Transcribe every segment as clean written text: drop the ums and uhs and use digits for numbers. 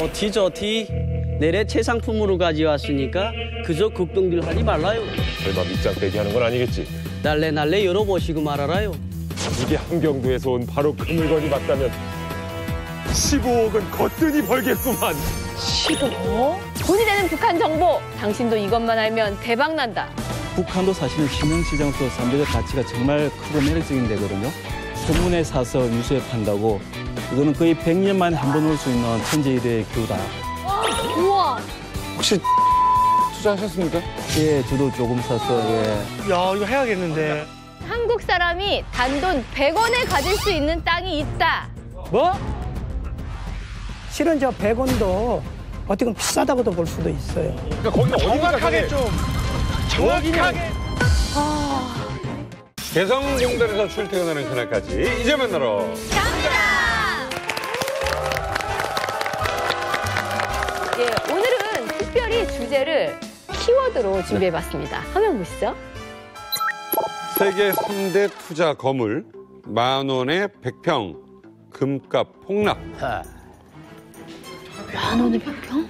좋디 좋디. 내래 최상품으로 가져왔으니까 그저 걱정들 하지 말라요. 설마 밑장빼기 하는 건 아니겠지? 날래 열어보시고 말아라요. 이게 함경도에서 온 바로 그 물건이 맞다면 15억은 거뜬히 벌겠구만. 15억? 돈이 되는 북한 정보. 당신도 이것만 알면 대박 난다. 북한도 사실은 신흥시장으로서 삼대적 가치가 정말 크고 매력적인 데거든요. 소문에 사서 뉴스에 판다고 이거는 거의 100년 만에 한 번 올 수 있는 천재일의 기후다. 우와. 혹시 투자하셨습니까? 예, 저도 조금 사서 예. 야, 이거 해야겠는데. 한국 사람이 단돈 100원에 가질 수 있는 땅이 있다. 뭐? 실은 저 100원도 어떻게 보면 비싸다고도 볼 수도 있어요. 그러니까 거기가 정확하게 좀. 정확하게. 개성공단에서 출퇴근하는 그날까지 이제 만나러 갑니다. 예, 오늘은 특별히 주제를 키워드로 준비해봤습니다. 화면 보시죠. 세계 3대 투자 거물 10,000원에 100평 금값 폭락. 10,000원에 100평?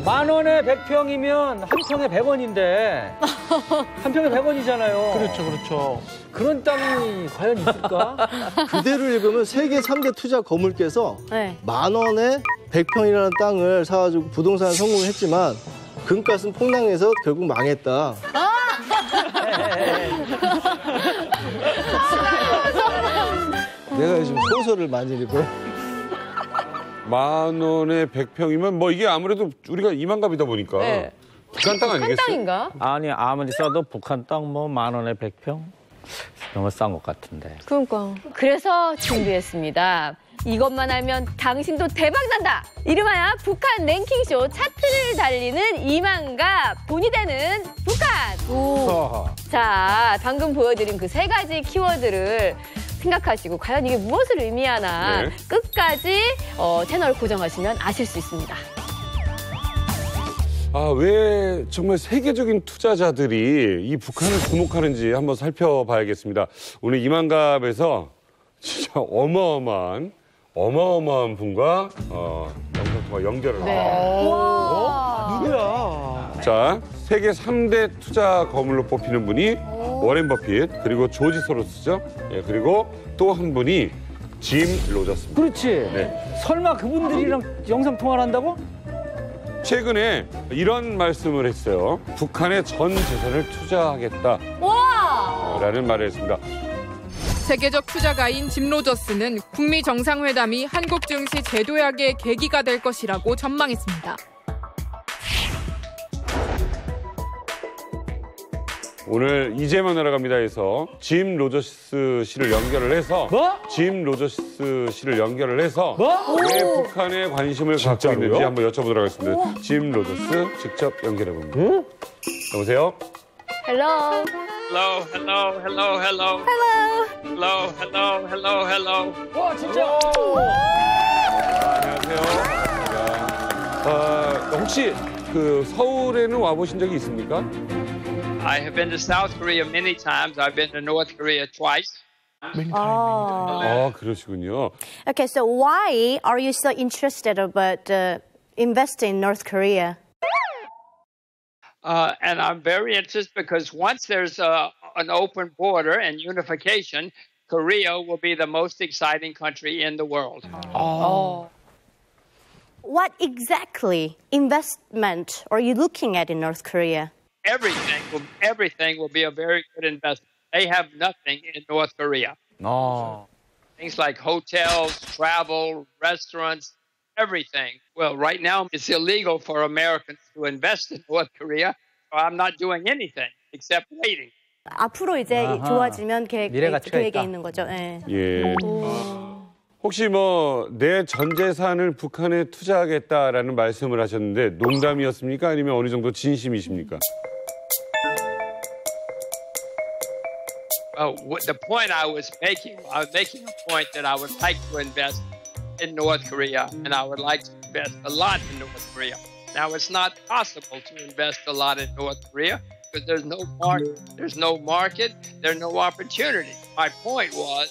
10,000원에 100평이면 한 평에 100원인데 한 평에 100원이잖아요. 그렇죠. 그런 땅이 과연 있을까? 그대로 읽으면 세계 3대 투자 거물께서 네. 10,000원에 100평이라는 땅을 사가지고 부동산 성공을 했지만 금값은 폭락해서 결국 망했다. 내가 요즘 소설을 많이 읽어. 10,000원에 100평이면 뭐 이게 아무래도 우리가 이만갑이다 보니까 네. 북한 땅 북한 아니겠어요? 땅인가? 아니 아무리 써도 북한 땅 뭐 10,000원에 100평? 너무 싼 것 같은데. 그러니까. 그래서 준비했습니다. 이것만 알면 당신도 대박 난다. 이름하여 북한 랭킹쇼 차트를 달리는 이만갑 돈이 되는 북한. 오. 자, 방금 보여드린 그 세 가지 키워드를 생각하시고 과연 이게 무엇을 의미하나 네. 끝까지 채널 고정하시면 아실 수 있습니다. 아, 왜 정말 세계적인 투자자들이 이 북한을 주목하는지 한번 살펴봐야겠습니다. 오늘 이만갑에서 진짜 어마어마한 분과 영상 통화 연결을 합니다. 와. 누구야? 자, 세계 3대 투자 거물로 뽑히는 분이 워렌 버핏, 그리고 조지 소로스죠. 예, 그리고 또 한 분이 짐 로저스입니다. 그렇지. 네. 설마 그분들이랑 영상 통화를 한다고? 최근에 이런 말씀을 했어요. 북한의 전 재산을 투자하겠다라는 와. 말을 했습니다. 세계적 투자가인 짐 로저스는 북미 정상회담이 한국 증시 재도약의 계기가 될 것이라고 전망했습니다. 오늘 이제만 날아갑니다에서 짐 로저스 씨를 연결을 해서 뭐? 짐 로저스 씨를 연결을 해서 뭐? 왜 북한에 관심을 갖고 진짜로요? 있는지 한번 여쭤보도록 하겠습니다. 짐 로저스 직접 연결해 봅니다. 여보세요? 헬로. Hello, hello, hello, hello. Hello, hello, hello, hello. 와, 진짜. 안녕하세요. 혹시 그 서울에는 와보신 적이 있습니까? I have been to South Korea many times. I've been to North Korea twice. 아, 그러시군요. Okay, so why are you so interested about investing in North Korea? And I'm very interested because once there's an open border and unification, Korea will be the most exciting country in the world. What exactly investment are you looking at in North Korea? Everything will be a very good investment. They have nothing in North Korea. Things like hotels, travel, restaurants, everything. Well, right now it's illegal for Americans to invest in North Korea. So I'm not doing anything except waiting. 앞으로 이제 좋아지면 미래가 계획에 있다. 있는 거죠. 예. 예. 혹시 뭐 내 전 재산을 북한에 투자하겠다라는 말씀을 하셨는데 농담이었습니까? 아니면 어느 정도 진심이십니까? The point I was making a point that I would like to invest in North Korea, and I would like to invest a lot in North Korea. Now, it's not possible to invest a lot in North Korea because there's no market, there's no opportunity. My point was,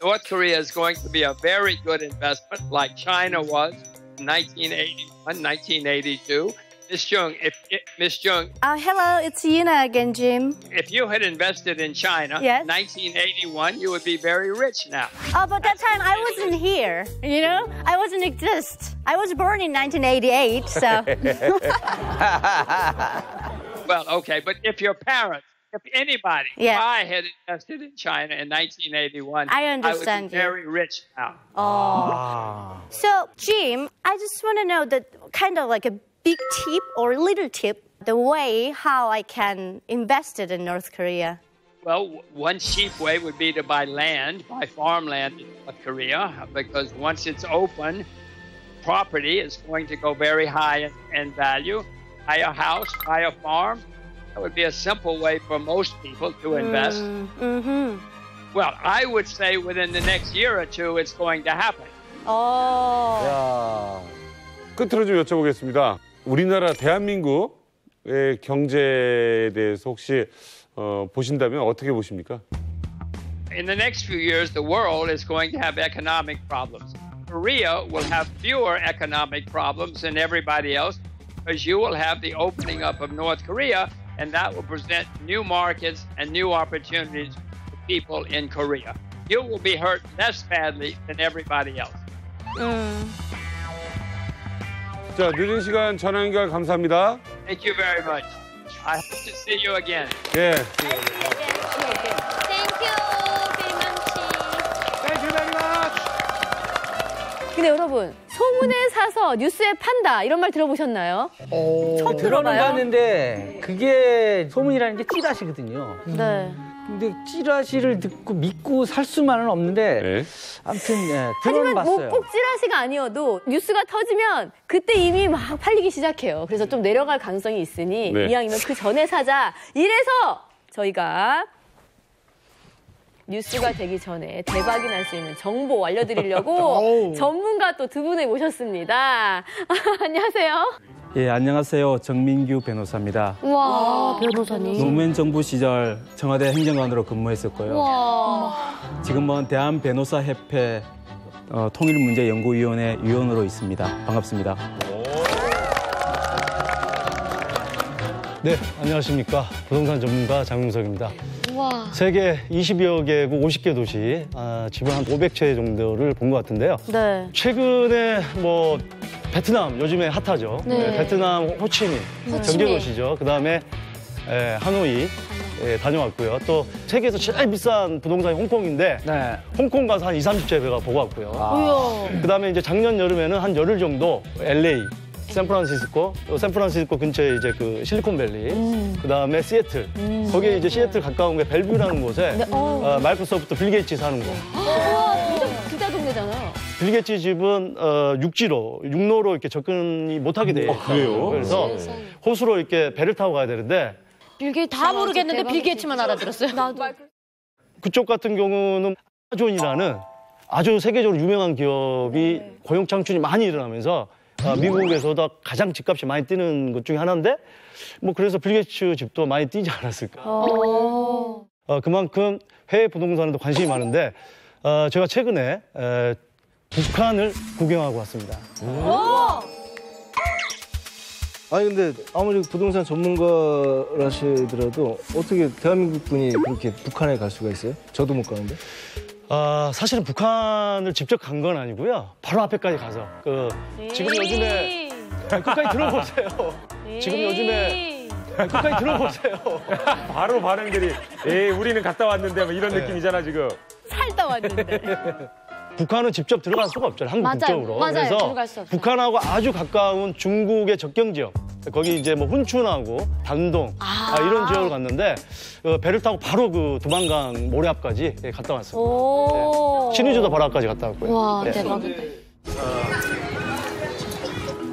North Korea is going to be a very good investment, like China was, 1981, 1982. Miss Jung, Miss Jung. Hello, it's Yuna again, Jim. If you had invested in China, Yes. 1981, you would be very rich now. Oh, but that time I wasn't here, you know? I wasn't exist. I was born in 1988, so... Well, okay, but if your parents, if anybody, Yeah. if I had invested in China in 1981, I understand would be you. very rich now. So, Jim, I just want to know the kind of like a big tip or little tip, the way how I can invest it in North Korea. Well, one cheap way would be to buy land, buy farmland in North Korea, because once it's open, property is going to go very high in value. Buy a house, buy a farm. That would be a simple way for most people to invest. Mm-hmm. Well, I would say within the next year or two, it's going to happen. Oh. 끝으로 좀 여쭤보겠습니다. 우리나라 대한민국의 경제에 대해서 혹시 보신다면 어떻게 보십니까? In the next few years, the world is going to have economic problems. Korea will have fewer economic problems than everybody else because you will have the opening up of North Korea, and that will present new markets and new opportunities for people in Korea. You will be hurt less badly than everybody else. 자, 늦은 시간 전화 연결 감사합니다. Thank you very much. I hope to see you again. 예. Thank you very much. Thank you very much. 근데 여러분, 소문에 사서 뉴스에 판다 이런 말 들어보셨나요? 처음 들어는 들어봐요. 봤는데 그게 소문이라는 게 찌라시거든요. 네. 근데 찌라시를 듣고 믿고 살 수만은 없는데 네. 아무튼 들어는 하지만 봤어요. 뭐 꼭 찌라시가 아니어도 뉴스가 터지면 그때 이미 막 팔리기 시작해요. 그래서 좀 내려갈 가능성이 있으니 네. 이왕이면 그 전에 사자. 이래서 저희가 뉴스가 되기 전에 대박이 날 수 있는 정보 알려드리려고 전문가 또 두 분을 모셨습니다. 안녕하세요. 예, 안녕하세요. 정민규 변호사입니다. 와, 변호사님. 노무현 정부 시절 청와대 행정관으로 근무했었고요. 와. 지금은 대한변호사협회 통일문제연구위원회 위원으로 있습니다. 반갑습니다. 네, 안녕하십니까. 부동산 전문가 장윤석입니다. 와. 세계 20여 개국 50개 도시, 지금 한 500채 정도를 본 것 같은데요. 네. 최근에 뭐 베트남, 요즘에 핫하죠. 네. 베트남 호치민, 경제도시죠. 그다음에 하노이 다녀왔고요. 또 세계에서 제일 비싼 부동산이 홍콩인데 네. 홍콩 가서 한 20, 30채 제가 보고 왔고요. 그다음에 이제 작년 여름에는 한 열흘 정도 LA, 샌프란시스코 근처에 이제 그 실리콘밸리, 그다음에 시애틀. 거기에 이제 시애틀 가까운 게 벨뷰라는 곳에 마이크로소프트 빌 게이츠 사는 곳. 진짜 동네잖아요. 빌 게이츠 집은 육로로 이렇게 접근이 못하게 돼 있어요. 그래요? 그래서 호수로 이렇게 배를 타고 가야 되는데 빌게이츠 다 모르겠는데 빌게이츠만 알아들었어요. 나도. 그쪽 같은 경우는 아마존이라는 아주 세계적으로 유명한 기업이 고용 창출이 많이 일어나면서 미국에서도 가장 집값이 많이 뛰는 것 중에 하나인데 뭐 그래서 빌 게이츠 집도 많이 뛰지 않았을까. 그만큼 해외 부동산에도 관심이 많은데 제가 최근에 북한을 구경하고 왔습니다. 아니 근데 아무리 부동산 전문가라시더라도 어떻게 대한민국 분이 그렇게 북한에 갈 수가 있어요? 저도 못 가는데. 사실은 북한을 직접 간 건 아니고요. 바로 앞에까지 가서 지금 요즘에 끝까지 들어보세요. 지금 요즘에 끝까지 들어보세요. 바로 반응들이 우리는 갔다 왔는데 뭐 이런 느낌이잖아 지금. 살다 왔는데. 북한은 직접 들어갈 수가 없잖아요. 한국 국적으로. 맞아요. 그래서 들어갈 수 없어요. 북한하고 아주 가까운 중국의 접경 지역. 거기 이제 뭐 훈춘하고 단동 이런 지역을 갔는데 배를 타고 바로 그 두만강 모래 앞까지 갔다 왔습니다. 오. 네. 신의주도 바로 앞까지 갔다 왔고요. 와, 네. 대박이다.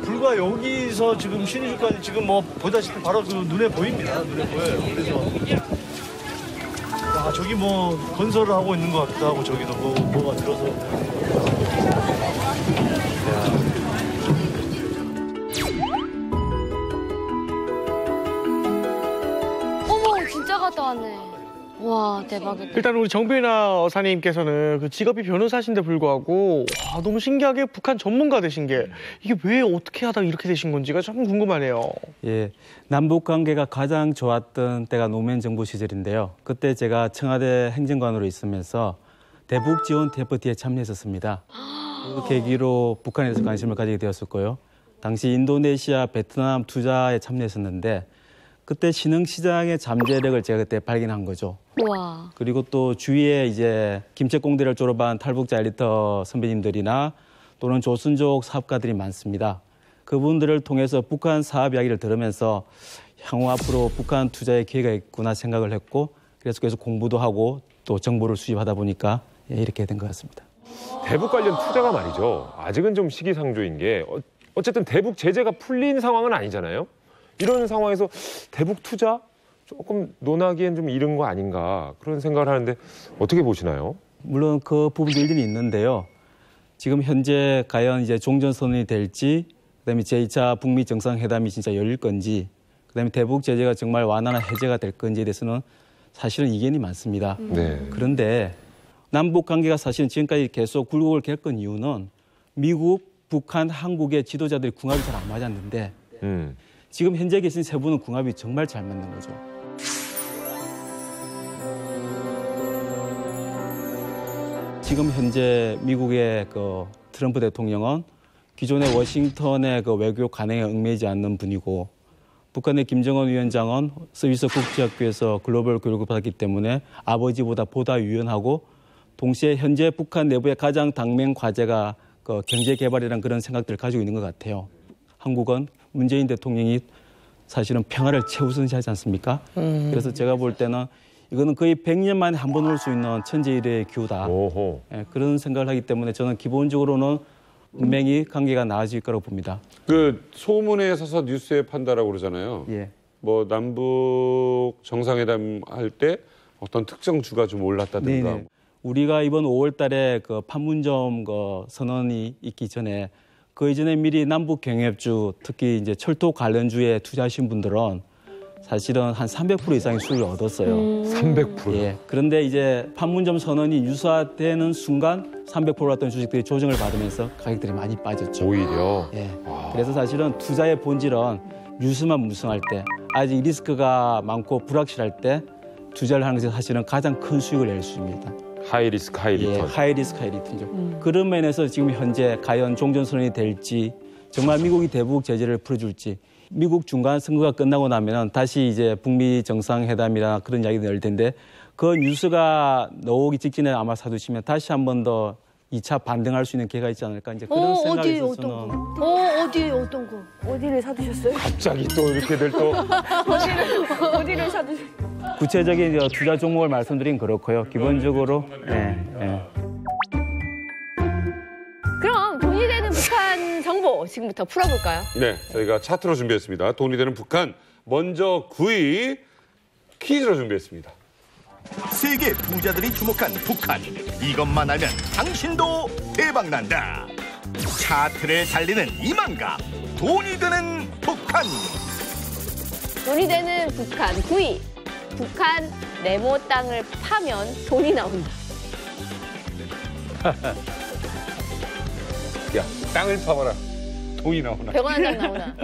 불과 여기서 지금 신의주까지 지금 뭐 보다시피 바로 그 눈에 보입니다. 눈에 보여요. 그래서 저기 뭐 건설을 하고 있는 것 같기도 하고 저기도 뭐가 들어서. 어머, 진짜 갔다 왔네. 와, 대박이다. 일단 우리 정빈아 어사님께서는 그 직업이 변호사신데 불구하고 와, 너무 신기하게 북한 전문가 되신 게 이게 왜 어떻게 하다가 이렇게 되신 건지가 참 궁금하네요. 예, 남북 관계가 가장 좋았던 때가 노무현 정부 시절인데요. 그때 제가 청와대 행정관으로 있으면서 대북 지원 TFT에 참여했었습니다. 그 계기로 북한에 대해서 관심을 가지게 되었었고요. 당시 인도네시아, 베트남 투자에 참여했었는데 그때 신흥시장의 잠재력을 제가 그때 발견한 거죠. 우와. 그리고 또 주위에 이제 김책공대를 졸업한 탈북자 엘리트 선배님들이나 또는 조선족 사업가들이 많습니다. 그분들을 통해서 북한 사업 이야기를 들으면서 향후 앞으로 북한 투자의 기회가 있구나 생각을 했고 그래서 계속 공부도 하고 또 정보를 수집하다 보니까 이렇게 된 것 같습니다. 대북 관련 투자가 말이죠. 아직은 좀 시기상조인 게 어쨌든 대북 제재가 풀린 상황은 아니잖아요. 이런 상황에서 대북 투자 조금 논하기엔 좀 이른 거 아닌가 그런 생각을 하는데 어떻게 보시나요? 물론 그 부분도 일리는 있는데요. 지금 현재 과연 이제 종전선언이 될지, 그다음에 제2차 북미 정상회담이 진짜 열릴 건지, 그다음에 대북 제재가 정말 완화나 해제가 될 건지에 대해서는 사실은 이견이 많습니다. 네. 그런데 남북 관계가 사실은 지금까지 계속 굴곡을 겪은 이유는 미국, 북한, 한국의 지도자들이 궁합이 잘 안 맞았는데 지금 현재 계신 세 분은 궁합이 정말 잘 맞는 거죠. 지금 현재 미국의 그 트럼프 대통령은 기존의 워싱턴의 그 외교 관행에 얽매이지 않는 분이고 북한의 김정은 위원장은 스위스 국제학교에서 글로벌 교육을 받았기 때문에 아버지보다 보다 유연하고 동시에 현재 북한 내부의 가장 당면 과제가 그 경제 개발이라는 그런 생각들을 가지고 있는 것 같아요. 한국은 문재인 대통령이 사실은 평화를 최우선시하지 않습니까? 그래서 제가 볼 때는 이거는 거의 100년 만에 한 번 올 수 있는 천재일의 기후다. 예, 그런 생각을 하기 때문에 저는 기본적으로는 분명히 관계가 나아질 거라고 봅니다. 그 소문에 서서 뉴스에 판다라고 그러잖아요. 예. 뭐 남북 정상회담 할 때 어떤 특정 주가 좀 올랐다든가. 네네. 우리가 이번 5월 달에 그 판문점 그 선언이 있기 전에 그 이전에 미리 남북 경협주 특히 이제 철도 관련주에 투자하신 분들은 사실은 한 300% 이상의 수익을 얻었어요. 300%? 예. 그런데 이제 판문점 선언이 유사되는 순간 300% 왔던 주식들이 조정을 받으면서 가격들이 많이 빠졌죠. 오히려? 예. 그래서 사실은 투자의 본질은 유수만 무성할 때, 아직 리스크가 많고 불확실할 때 투자를 하는 것이 사실은 가장 큰 수익을 낼 수 있습니다. 하이 리스크, 하이 리턴. 예, 하이 리스크, 하이 리턴이죠. 그런 면에서 지금 현재 과연 종전선언이 될지, 정말 미국이 대북 제재를 풀어줄지, 미국 중간 선거가 끝나고 나면 다시 이제 북미 정상회담이나 그런 이야기가 날 텐데 그 뉴스가 나오기 직전에 아마 사두시면 다시 한 번 더 2차 반등할 수 있는 기회가 있지 않을까 이제 그런 생각이 있어서는. 어떤 거? 어디를 사두셨어요? 갑자기 또 이렇게들 또 어디를 사두셨어요? 구체적인 투자 종목을 말씀드린 그렇고요. 기본적으로. 그럼 돈이 되는 북한 정보 지금부터 풀어볼까요? 네, 저희가 차트로 준비했습니다. 돈이 되는 북한 먼저 9위 퀴즈로 준비했습니다. 세계 부자들이 주목한 북한. 이것만 알면 당신도 대박난다. 차트를 달리는 이만가. 돈이 되는 북한. 돈이 되는 북한 9위. 북한 네모 땅을 파면 돈이 나온다. 야, 땅을 파봐라. 돈이 나오나. 100원 한 장 나오나.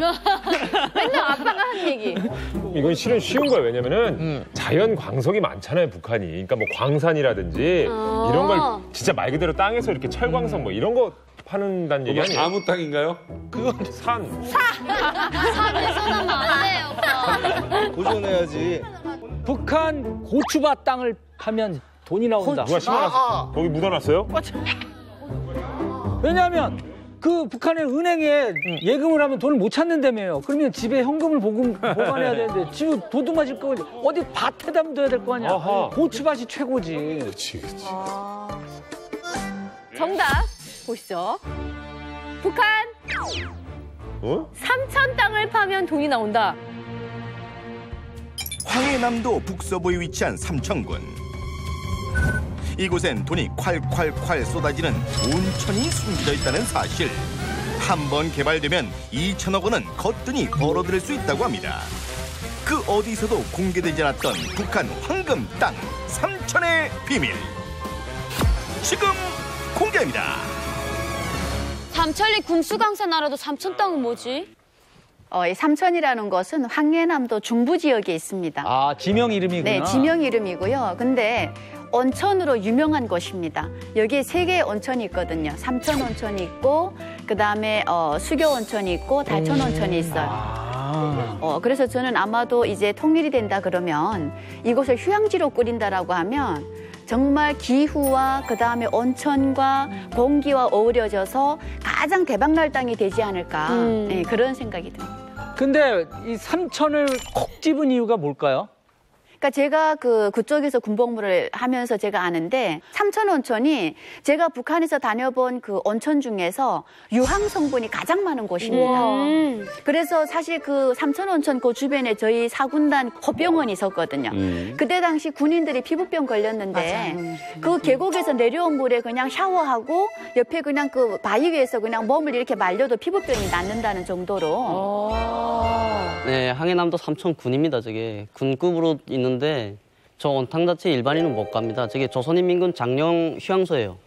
맨날 아빠가 하는 얘기. 이건 실은 쉬운 거예요. 왜냐면은 자연 광석이 많잖아요, 북한이. 그러니까 뭐 광산이라든지 이런 걸 진짜 말 그대로 땅에서 이렇게 철광석 뭐 이런 거 파는다는 얘기 아니에요? 아무 땅인가요? 그건 산. 산에서 나면 안 돼, 오빠. 보존해야지. 북한 고추밭 땅을 파면 돈이 나온다. 누가 심어놨어? 거기 묻어놨어요? 왜냐하면 그 북한의 은행에 예금을 하면 돈을 못 찾는다며요. 그러면 집에 현금을 보관해야 되는데 집에 도둑맞을 거 어디 밭에다 둬야 될 거 아니야. 아하. 고추밭이 최고지. 그렇지. 정답 보시죠. 북한 삼천 땅을 파면 돈이 나온다. 황해남도 북서부에 위치한 삼천군. 이곳엔 돈이 콸콸콸 쏟아지는 온천이 숨겨져 있다는 사실. 한 번 개발되면 2천억 원은 거뜬히 벌어들일 수 있다고 합니다. 그 어디서도 공개되지 않았던 북한 황금 땅 삼천의 비밀 지금 공개합니다. 삼천리 금수강산 알아도 삼천 땅은 뭐지? 이 삼천이라는 것은 황해남도 중부 지역에 있습니다. 아, 지명 이름이구나. 네, 지명 이름이고요. 근데 온천으로 유명한 곳입니다. 여기에 3개의 온천이 있거든요. 삼천 온천이 있고, 그 다음에 수교 온천이 있고, 달천 온천이 있어요. 그래서 저는 아마도 이제 통일이 된다 그러면 이곳을 휴양지로 꾸린다라고 하면 정말 기후와 그 다음에 온천과 공기와 어우러져서 가장 대박날 땅이 되지 않을까 네, 그런 생각이 듭니다. 근데 이 삼천을 콕 집은 이유가 뭘까요? 그러니까 제가 그쪽에서 군복무를 하면서 제가 아는데 삼천 온천이 제가 북한에서 다녀본 그 온천 중에서 유황 성분이 가장 많은 곳입니다. 그래서 사실 그 삼천 온천 그 주변에 저희 사군단 호병원이 있었거든요. 그때 당시 군인들이 피부병 걸렸는데 그 계곡에서 내려온 물에 그냥 샤워하고 옆에 그냥 그 바위 위에서 그냥 몸을 이렇게 말려도 피부병이 낫는다는 정도로. 네, 항해남도 삼천군입니다. 저게 군급으로 있는데 저 온탕 자체 일반인은 못 갑니다. 저게 조선인민군 장령 휴양소예요.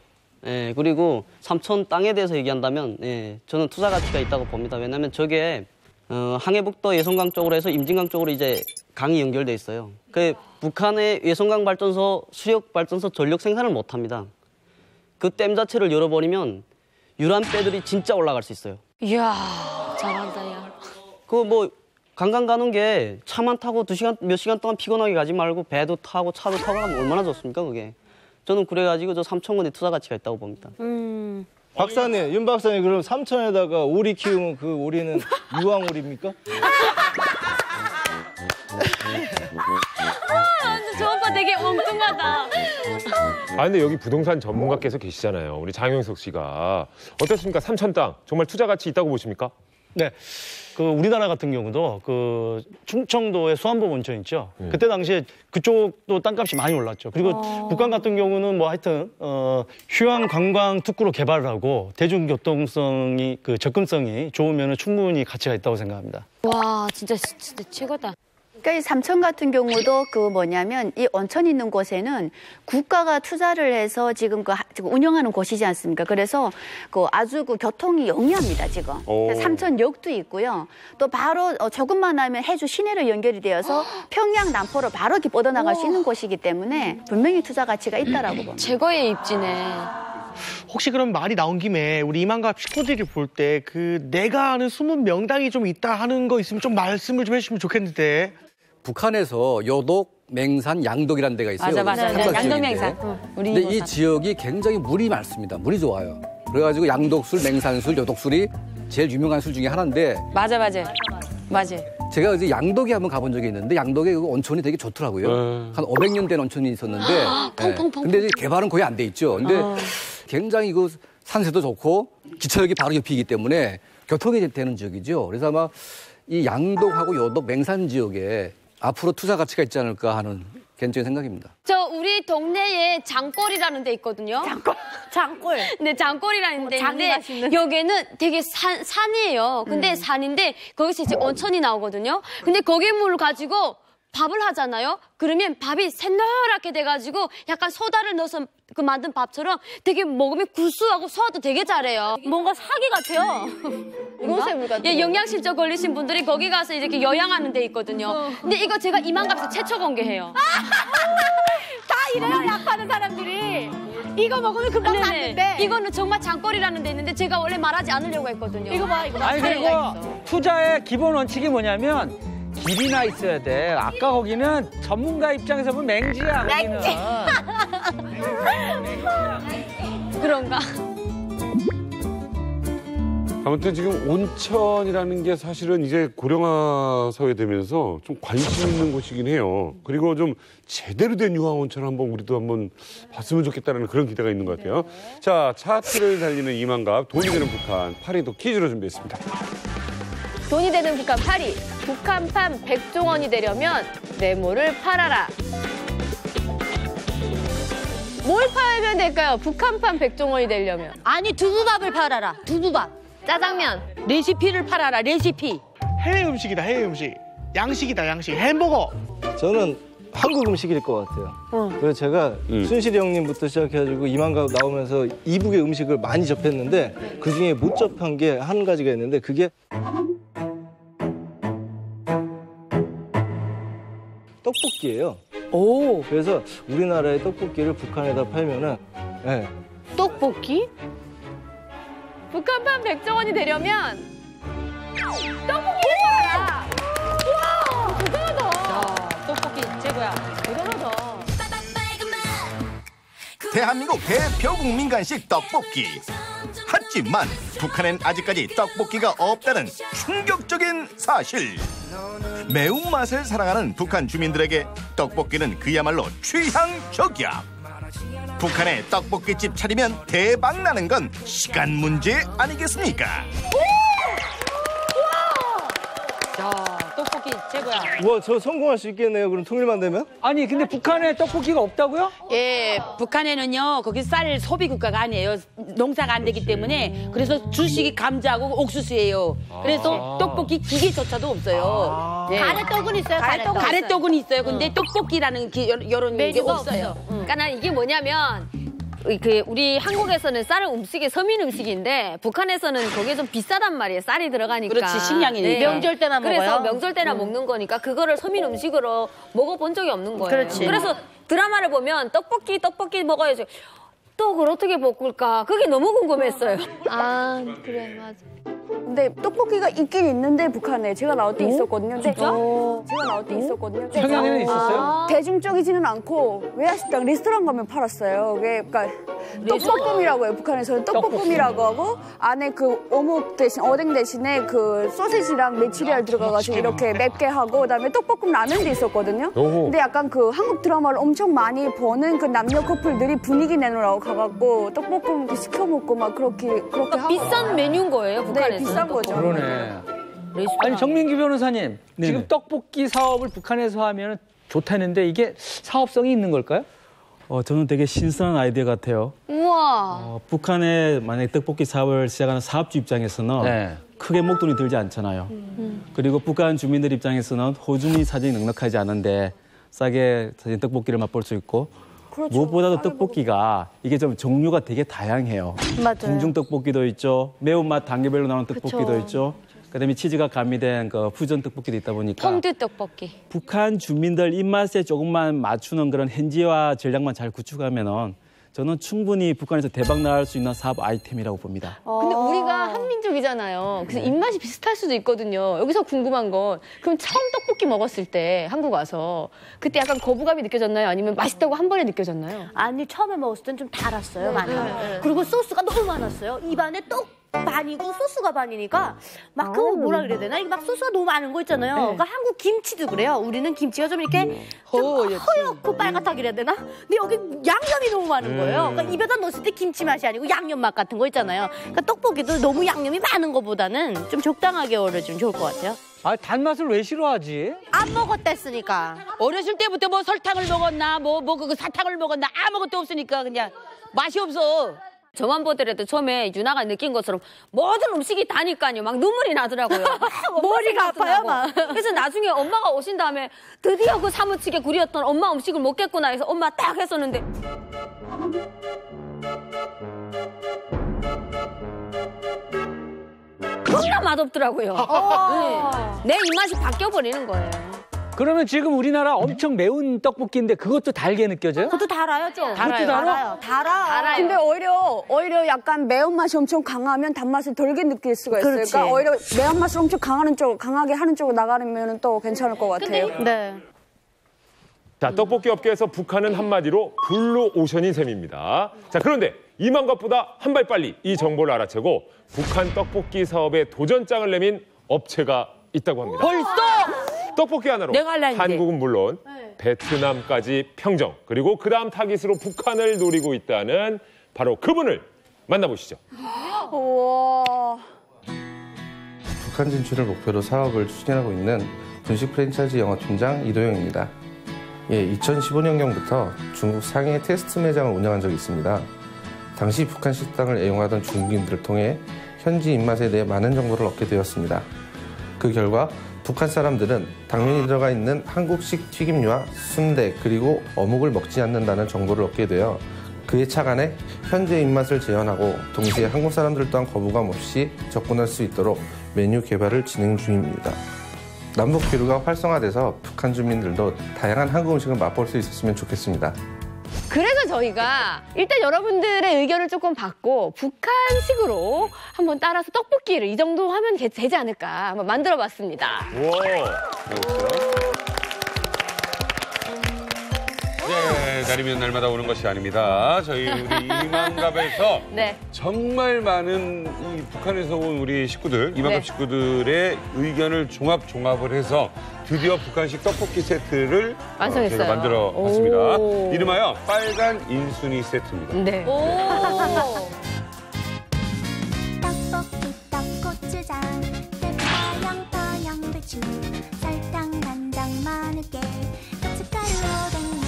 예, 그리고 삼천 땅에 대해서 얘기한다면 저는 투자 가치가 있다고 봅니다. 왜냐하면 저게 항해북도 예성강 쪽으로 해서 임진강 쪽으로 이제 강이 연결돼 있어요. 그 북한의 예성강 발전소, 수력 발전소 전력 생산을 못 합니다. 그 댐 자체를 열어버리면 유람배들이 진짜 올라갈 수 있어요. 이야, 잘한다, 야. 관광 가는 게 차만 타고 몇 시간 동안 피곤하게 가지 말고 배도 타고 차도 타고 가면 얼마나 좋습니까, 그게. 저는 그래가지고 저 삼천군에 투자 가치가 있다고 봅니다. 박사님, 윤 박사님, 그럼 삼천에다가 오리 키우면 그 오리는 유황오리입니까? 저 오빠 되게 엉뚱하다. 근데 여기 부동산 전문가께서 계시잖아요. 우리 장영석 씨가. 어떻습니까? 삼천 땅. 정말 투자 가치 있다고 보십니까? 네. 우리나라 같은 경우도 충청도의 수안보 온천 있죠. 그때 당시에 그쪽도 땅값이 많이 올랐죠. 그리고 북한 같은 경우는 하여튼 휴양 관광 특구로 개발을 하고 대중교통성이 접근성이 좋으면 충분히 가치가 있다고 생각합니다. 와, 진짜 최고다. 그러니까 이 삼천 같은 경우도 뭐냐면 이 온천 있는 곳에는 국가가 투자를 해서 지금 운영하는 곳이지 않습니까? 그래서 아주 교통이 영리합니다, 지금. 삼천역도 있고요. 또 바로 조금만 하면 해주 시내로 연결이 되어서 평양 남포로 바로 이렇게 뻗어나갈 수 있는 곳이기 때문에 분명히 투자 가치가 있다라고 봅니다. 최고의 입지네. 혹시 그럼 말이 나온 김에 우리 이만갑 식구들이 볼 때 내가 아는 숨은 명당이 좀 있다 하는 거 있으면 좀 말씀을 좀 해주시면 좋겠는데. 북한에서 요독, 맹산, 양독이라는 데가 있어요. 맞아. 양독맹산. 근데 이 지역이 굉장히 물이 많습니다. 물이 좋아요. 그래가지고 양독술, 맹산술, 요독술이 제일 유명한 술 중에 하나인데. 맞아. 제가 이제 양독에 한번 가본 적이 있는데 양독에 온천이 되게 좋더라고요. 한 500년 된 온천이 있었는데. 근데 이제 개발은 거의 안 돼 있죠. 근데 굉장히 산세도 좋고 기차역이 바로 옆이기 때문에 교통이 되는 지역이죠. 그래서 아마 이 양독하고 요독, 맹산 지역에 앞으로 투자 가치가 있지 않을까 하는 개인적인 생각입니다. 우리 동네에 장골이라는 데 있거든요. 장골. 네, 장골이라는 데 있는데 여기는 되게 산이에요. 근데 산인데 거기서 이제 온천이 나오거든요. 근데 거기 물을 가지고 밥을 하잖아요. 그러면 밥이 새노랗게 돼가지고 약간 소다를 넣어서 만든 밥처럼 되게 먹으면 구수하고 소화도 되게 잘해요. 뭔가 사기 같아요. 요새 같은 영양실조 걸리신 분들이 거기 가서 이렇게 요양하는 데 있거든요. 근데 이거 제가 이만갑에서 최초 공개해요. 다 이래요, 약 파는 사람들이. 이거 먹으면 금방 낫는데. 이거는 정말 장거리라는 데 있는데 제가 원래 말하지 않으려고 했거든요. 이거 봐. 그리고 투자의 기본 원칙이 뭐냐면 길이나 있어야 돼. 아까 거기는 전문가 입장에서 보면 맹지야, 거기는. 그런가? 아무튼 지금 온천이라는 게 사실은 이제 고령화 사회 되면서 좀 관심 있는 곳이긴 해요. 그리고 좀 제대로 된 유황온천 우리도 한번 봤으면 좋겠다는 그런 기대가 있는 것 같아요. 자, 차트를 달리는 이만갑, 돈이 되는 북한, 파리도 퀴즈로 준비했습니다. 돈이 되는 북한 8위. 북한판 백종원이 되려면 네모를 팔아라. 뭘 팔면 될까요? 북한판 백종원이 되려면. 아니, 두부밥을 팔아라. 두부밥. 짜장면. 레시피를 팔아라. 레시피. 해외 음식이다, 해외 음식. 양식이다, 양식. 햄버거. 저는 한국 음식일 것 같아요. 그래서 제가 순실이 형님부터 시작해가지고 이만가 나오면서 이북의 음식을 많이 접했는데 그중에 못 접한 게 한 가지가 있는데 그게 떡볶이예요. 오. 그래서 우리나라의 떡볶이를 북한에다 팔면은 네. 떡볶이? 북한판 100정원이 되려면 떡볶이를 팔아라. 우와, 대단하다. 떡볶이 최고야. 대단하다. 대한민국 대표 국민간식 떡볶이. 하지만 북한엔 아직까지 떡볶이가 없다는 충격적인 사실. 매운맛을 사랑하는 북한 주민들에게 떡볶이는 그야말로 취향저격. 북한에 떡볶이집 차리면 대박 나는 건 시간 문제 아니겠습니까? 야, 떡볶이 최고야. 우와, 저 성공할 수 있겠네요. 그럼 통일만 되면? 아니 근데 북한에 떡볶이가 없다고요? 예, 북한에는요 거기 쌀 소비 국가가 아니에요. 농사가 안 되기 때문에 그래서 주식이 감자하고 옥수수예요. 그래서 떡볶이 기계조차도 없어요. 예. 가래떡은 있어요. 가래떡은 있어요. 근데 떡볶이라는 이런 게 없어요. 그러니까 이게 뭐냐면 우리 한국에서는 쌀은 음식이 서민 음식인데 북한에서는 거기에 좀 비싸단 말이에요. 쌀이 들어가니까. 그렇지, 식량이니까. 명절 때나 먹어요. 그래서 명절 때나 음. 먹는 거니까 그거를 서민 음식으로 먹어본 적이 없는 거예요. 그렇지. 그래서 드라마를 보면 떡볶이 먹어야지. 떡을 어떻게 볶을까? 그게 너무 궁금했어요. 아, 그래, 맞아. 근데 떡볶이가 있긴 있는데 북한에 제가 나올 때 있었거든요. 근데 진짜? 제가 나올 때 있었거든요. 근데 평양에는 있었어요? 대중적이지는 않고 외야식당 레스토랑 가면 팔았어요. 그러니까 떡볶음이라고 해요. 북한에서는 떡볶음이라고 하고 안에 그 어묵 대신 어묵 대신에 그 소세지랑 메추리알 들어가가지고 이렇게 맵게 하고 그다음에 떡볶음 라면도 있었거든요. 오호. 근데 약간 그 한국 드라마를 엄청 많이 보는 그 남녀 커플들이 분위기 내놓으라고 가갖고 떡볶음 이렇게 시켜 먹고 막 그렇게 하고 비싼 메뉴인 거예요, 북한에서. 네, 비싼 거죠. 그러네. 아니 정민기 변호사님, 지금 떡볶이 사업을 북한에서 하면 좋다는데 이게 사업성이 있는 걸까요? 저는 되게 신선한 아이디어 같아요. 우와. 북한에 만약에 떡볶이 사업을 시작하는 사업주 입장에서는 크게 목돈이 들지 않잖아요. 그리고 북한 주민들 입장에서는 호주머니 사정이 넉넉하지 않은데 싸게 사실 떡볶이를 맛볼 수 있고 그렇죠. 무엇보다도 떡볶이가 이게 좀 종류가 되게 다양해요. 맞아요. 궁중 떡볶이도 있죠. 매운맛 단계별로 나오는 떡볶이도 그쵸. 있죠. 그다음에 치즈가 가미된 그 퓨전 떡볶이도 있다 보니까 퐁듀 떡볶이. 북한 주민들 입맛에 조금만 맞추는 그런 현지화 전략만 잘 구축하면은 저는 충분히 북한에서 대박 날 수 있는 사업 아이템이라고 봅니다. 근데 우리가 한민족이잖아요. 그래서 입맛이 비슷할 수도 있거든요. 여기서 궁금한 건 그럼 처음 떡볶이 먹었을 때 한국 와서 그때 약간 거부감이 느껴졌나요? 아니면 맛있다고 한 번에 느껴졌나요? 아니 처음에 먹었을 땐 좀 달았어요 많이. 네. 그리고 소스가 너무 많았어요. 입안에 떡 반이고 소스가 반이니까 막 그거 뭐라 그래야 되나? 이게 막 소스가 너무 많은 거 있잖아요. 그러니까 한국 김치도 그래요. 우리는 김치가 좀 이렇게 좀 허옇고 빨갛다 그래야 되나? 근데 여기 양념이 너무 많은 거예요. 그러니까 입에다 넣었을 때 김치 맛이 아니고 양념 맛 같은 거 있잖아요. 그러니까 떡볶이도 너무 양념이 많은 거보다는 좀 적당하게 어우러지면 좋을 것 같아요. 아, 단맛을 왜 싫어하지? 안 먹었댔으니까. 어렸을 때부터 뭐 설탕을 먹었나 그 사탕을 먹었나 아무것도 없으니까 그냥 맛이 없어. 저만 보더라도 처음에 유나가 느낀 것처럼 모든 음식이 다니까요. 막 눈물이 나더라고요. 머리가 아파요, 막. 그래서 나중에 엄마가 오신 다음에 드디어 그 사무치게 구렸던 엄마 음식을 먹겠구나 해서 엄마 딱 했었는데 겁나 맛없더라고요. 네. 내 입맛이 바뀌어버리는 거예요. 그러면 지금 우리나라 엄청 매운 떡볶이인데 그것도 달게 느껴져요? 그것도 달아요, 좀. 그것도 달아? 달아요. 근데 오히려 약간 매운맛이 엄청 강하면 단맛을 덜게 느낄 수가 있어요. 그렇지. 그러니까 오히려 매운맛을 엄청 강하게 하는 쪽으로 나가면 또 괜찮을 것 같아요. 네. 자, 떡볶이 업계에서 북한은 한마디로 블루 오션인 셈입니다. 자, 그런데 이만 것보다 한 발 빨리 이 정보를 알아채고 북한 떡볶이 사업에 도전장을 내민 업체가 있다고 합니다. 벌써? 떡볶이 하나로 내가 할라 했는데. 한국은 물론 베트남까지 평정 그리고 그다음 타깃으로 북한을 노리고 있다는 바로 그분을 만나보시죠. 우와. 북한 진출을 목표로 사업을 추진하고 있는 분식 프랜차이즈 영업팀장 이도영입니다. 2015년경부터 중국 상해 테스트 매장을 운영한 적이 있습니다. 당시 북한 식당을 애용하던 중국인들을 통해 현지 입맛에 대해 많은 정보를 얻게 되었습니다. 그 결과 북한 사람들은 당면이 들어가 있는 한국식 튀김류와 순대 그리고 어묵을 먹지 않는다는 정보를 얻게 되어 그의 착안에 현재 입맛을 재현하고 동시에 한국 사람들 또한 거부감 없이 접근할 수 있도록 메뉴 개발을 진행 중입니다. 남북 교류가 활성화돼서 북한 주민들도 다양한 한국 음식을 맛볼 수 있었으면 좋겠습니다. 그래서 저희가 일단 여러분들의 의견을 조금 받고 북한식으로 한번 따라서 떡볶이를 이 정도 하면 되지 않을까 한번 만들어봤습니다. 네, 날이면 날마다 오는 것이 아닙니다. 저희 우리 이만갑에서 네. 정말 많은 이 북한에서 온 우리 식구들, 이만갑 식구들의 의견을 종합을 해서 드디어 북한식 떡볶이 세트를 완성했어요. 저희가 만들어 봤습니다. 이름하여 빨간 인순이 세트입니다. 네. 떡볶이 떡고추장 대파양 파양 배추 설탕 간장 마늘깨 고춧가루 오뎅물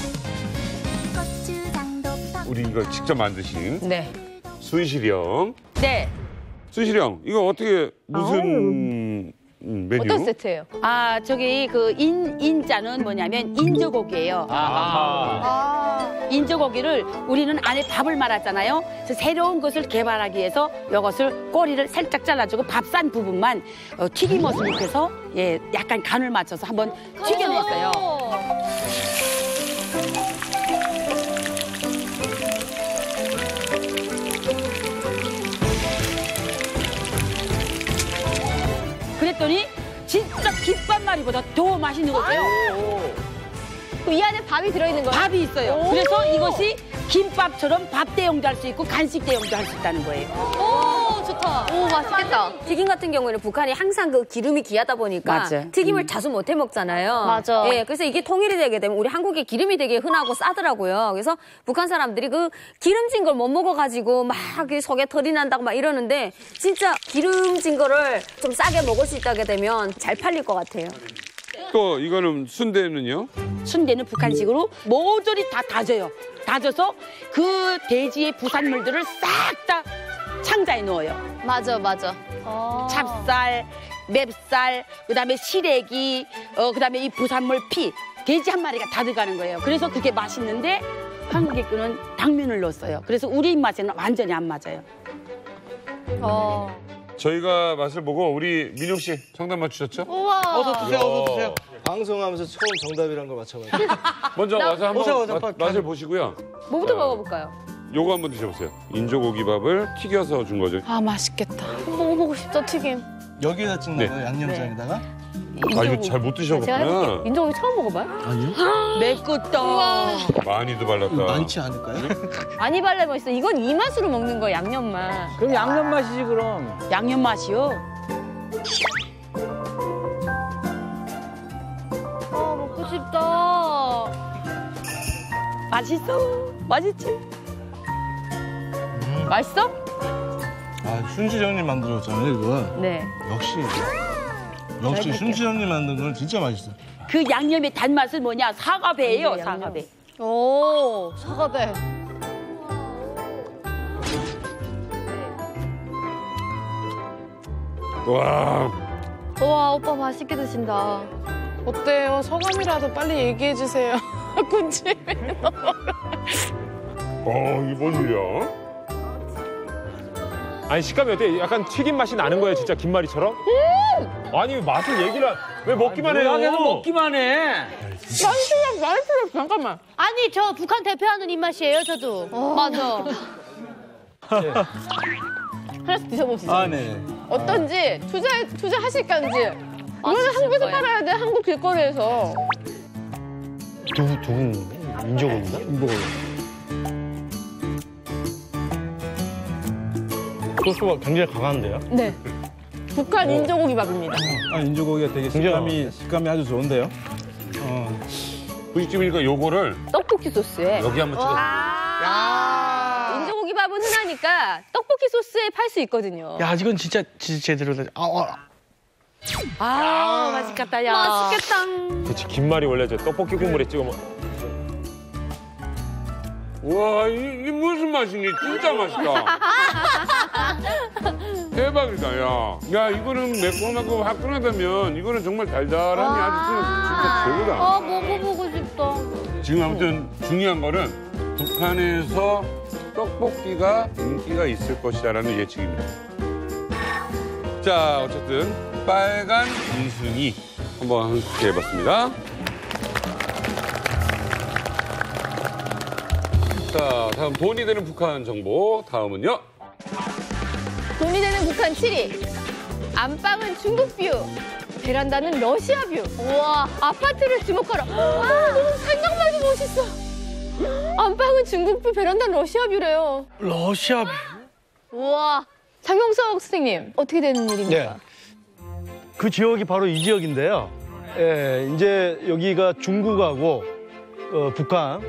고추장도 우리 이거 직접 만드신 네. 순실이 형. 네. 순실이 형, 이거 어떻게 무슨 메뉴? 어떤 세트예요? 아, 저기 그 인자는 뭐냐면 인조고기예요. 인조고기를 우리는 안에 밥을 말았잖아요. 그래서 새로운 것을 개발하기 위해서 이것을 꼬리를 살짝 잘라주고 밥 싼 부분만 튀김옷을 입혀서 예, 약간 간을 맞춰서 한번 튀겨냈어요. 그랬더니 진짜 김밥말이보다 더 맛있는 거예요. 그럼 이 안에 밥이 들어있는 거예요? 밥이 있어요. 그래서 이것이 김밥처럼 밥 대용도 할 수 있고 간식 대용도 할 수 있다는 거예요. 오, 좋다. 오, 맛있겠다. 튀김 같은 경우에는 북한이 항상 그 기름이 귀하다 보니까 맞아. 튀김을 자주 못 해 먹잖아요. 맞아. 예, 그래서 이게 통일이 되게 되면 우리 한국의 기름이 되게 흔하고 싸더라고요. 그래서 북한 사람들이 그 기름진 걸 못 먹어가지고 막 속에 털이 난다고 막 이러는데 진짜 기름진 거를 좀 싸게 먹을 수 있다게 되면 잘 팔릴 것 같아요. 또 이거는 순대는요? 순대는 북한식으로 모조리 다 다져요. 다져서 그 돼지의 부산물들을 싹 다 창자에 넣어요. 맞아. 찹쌀, 맵쌀, 그다음에 시래기, 그다음에 이 부산물 피, 돼지 한 마리가 다 들어가는 거예요. 그래서 그게 맛있는데 한국의 거는 당면을 넣었어요. 그래서 우리 입맛에는 완전히 안 맞아요. 저희가 맛을 보고 우리 민용 씨 정답 맞추셨죠? 우와. 어서 드세요. 방송하면서 처음 정답이란 걸 맞춰가지고. 먼저 와서 한번 오세요. 맛을 보시고요. 뭐부터 먹어볼까요? 요거 한번 드셔보세요. 인조고기밥을 튀겨서 준 거죠. 아 맛있겠다. 먹어보고 싶다, 튀김. 여기에다 찍는 네. 거예요? 양념장에다가? 아, 이거 잘 못 제가 드셔봤구나. 해볼게요. 인조고기 처음 먹어봐요? 아니요. 맵겠다. 많이도 발랐다. 많지 않을까요? 많이 발라면 있어. 이건 이 맛으로 먹는 거야, 양념 맛. 그럼 양념 맛이지 그럼. 양념 맛이요. 먹고 싶다. 맛있어. 맛있지? 맛있어? 아, 순실 형님 만들었잖아요, 이거. 네. 역시 순실 형님 만든 건 진짜 맛있어. 그 양념의 단맛은 뭐냐? 사과배예요, 사과배. 오, 사과배. 와, 오빠 맛있게 드신다. 어때요? 소감이라도 빨리 얘기해 주세요. 군침이 이게 뭔 일이야? 아니 식감이 어때? 약간 튀김 맛이 나는 거예요, 진짜 김말이처럼? 아니 맛을 얘기를 왜 먹기만 해요? 계속 먹기만 해. 맛있어. 잠깐만. 아니, 저 북한 대표하는 입맛이에요, 저도. 맞아. 하나씩 드셔보시죠. 아 네. 어떤지 투자하실 건지. 이거는 한국에서 팔아야 돼. 한국 길거리에서. 두부 인조고기인가? 소스가 굉장히 강한데요? 네. 북한 인조고기 밥입니다. 인조고기가 되게 식감이 아주 좋은데요. 분식집이니까 요거를 떡볶이 소스에. 여기 한번 찍어. 인조고기 밥은 흔하니까 떡볶이 소스에 팔 수 있거든요. 야, 이건 진짜 제대로다. 맛있겠다, 야. 맛있겠다. 그렇지 김말이 원래 저 떡볶이 국물에 찍어 먹. 와, 이게 무슨 맛이니? 진짜 맛있다. 대박이다, 야. 야, 이거는 매콤하고 화끈하다면 이거는 정말 달달한 야채는 진짜 최고다. 먹어보고 싶다. 지금 아무튼 중요한 거는 북한에서 떡볶이가 인기가 있을 것이다라는 예측입니다. 자, 어쨌든 빨간 이순이 한번 함께 해봤습니다. 자, 다음 돈이 되는 북한 정보. 다음은요. 돈이 되는 북한 7위. 안방은 중국 뷰, 베란다는 러시아 뷰. 우와, 아파트를 주목하라. 너무 생각만 해도 멋있어. 안방은 중국 뷰, 베란다는 러시아 뷰래요. 러시아 뷰. 우와, 장용석 선생님, 어떻게 되는 일입니까? 그 지역이 바로 이 지역인데요. 예, 이제 여기가 중국하고 북한,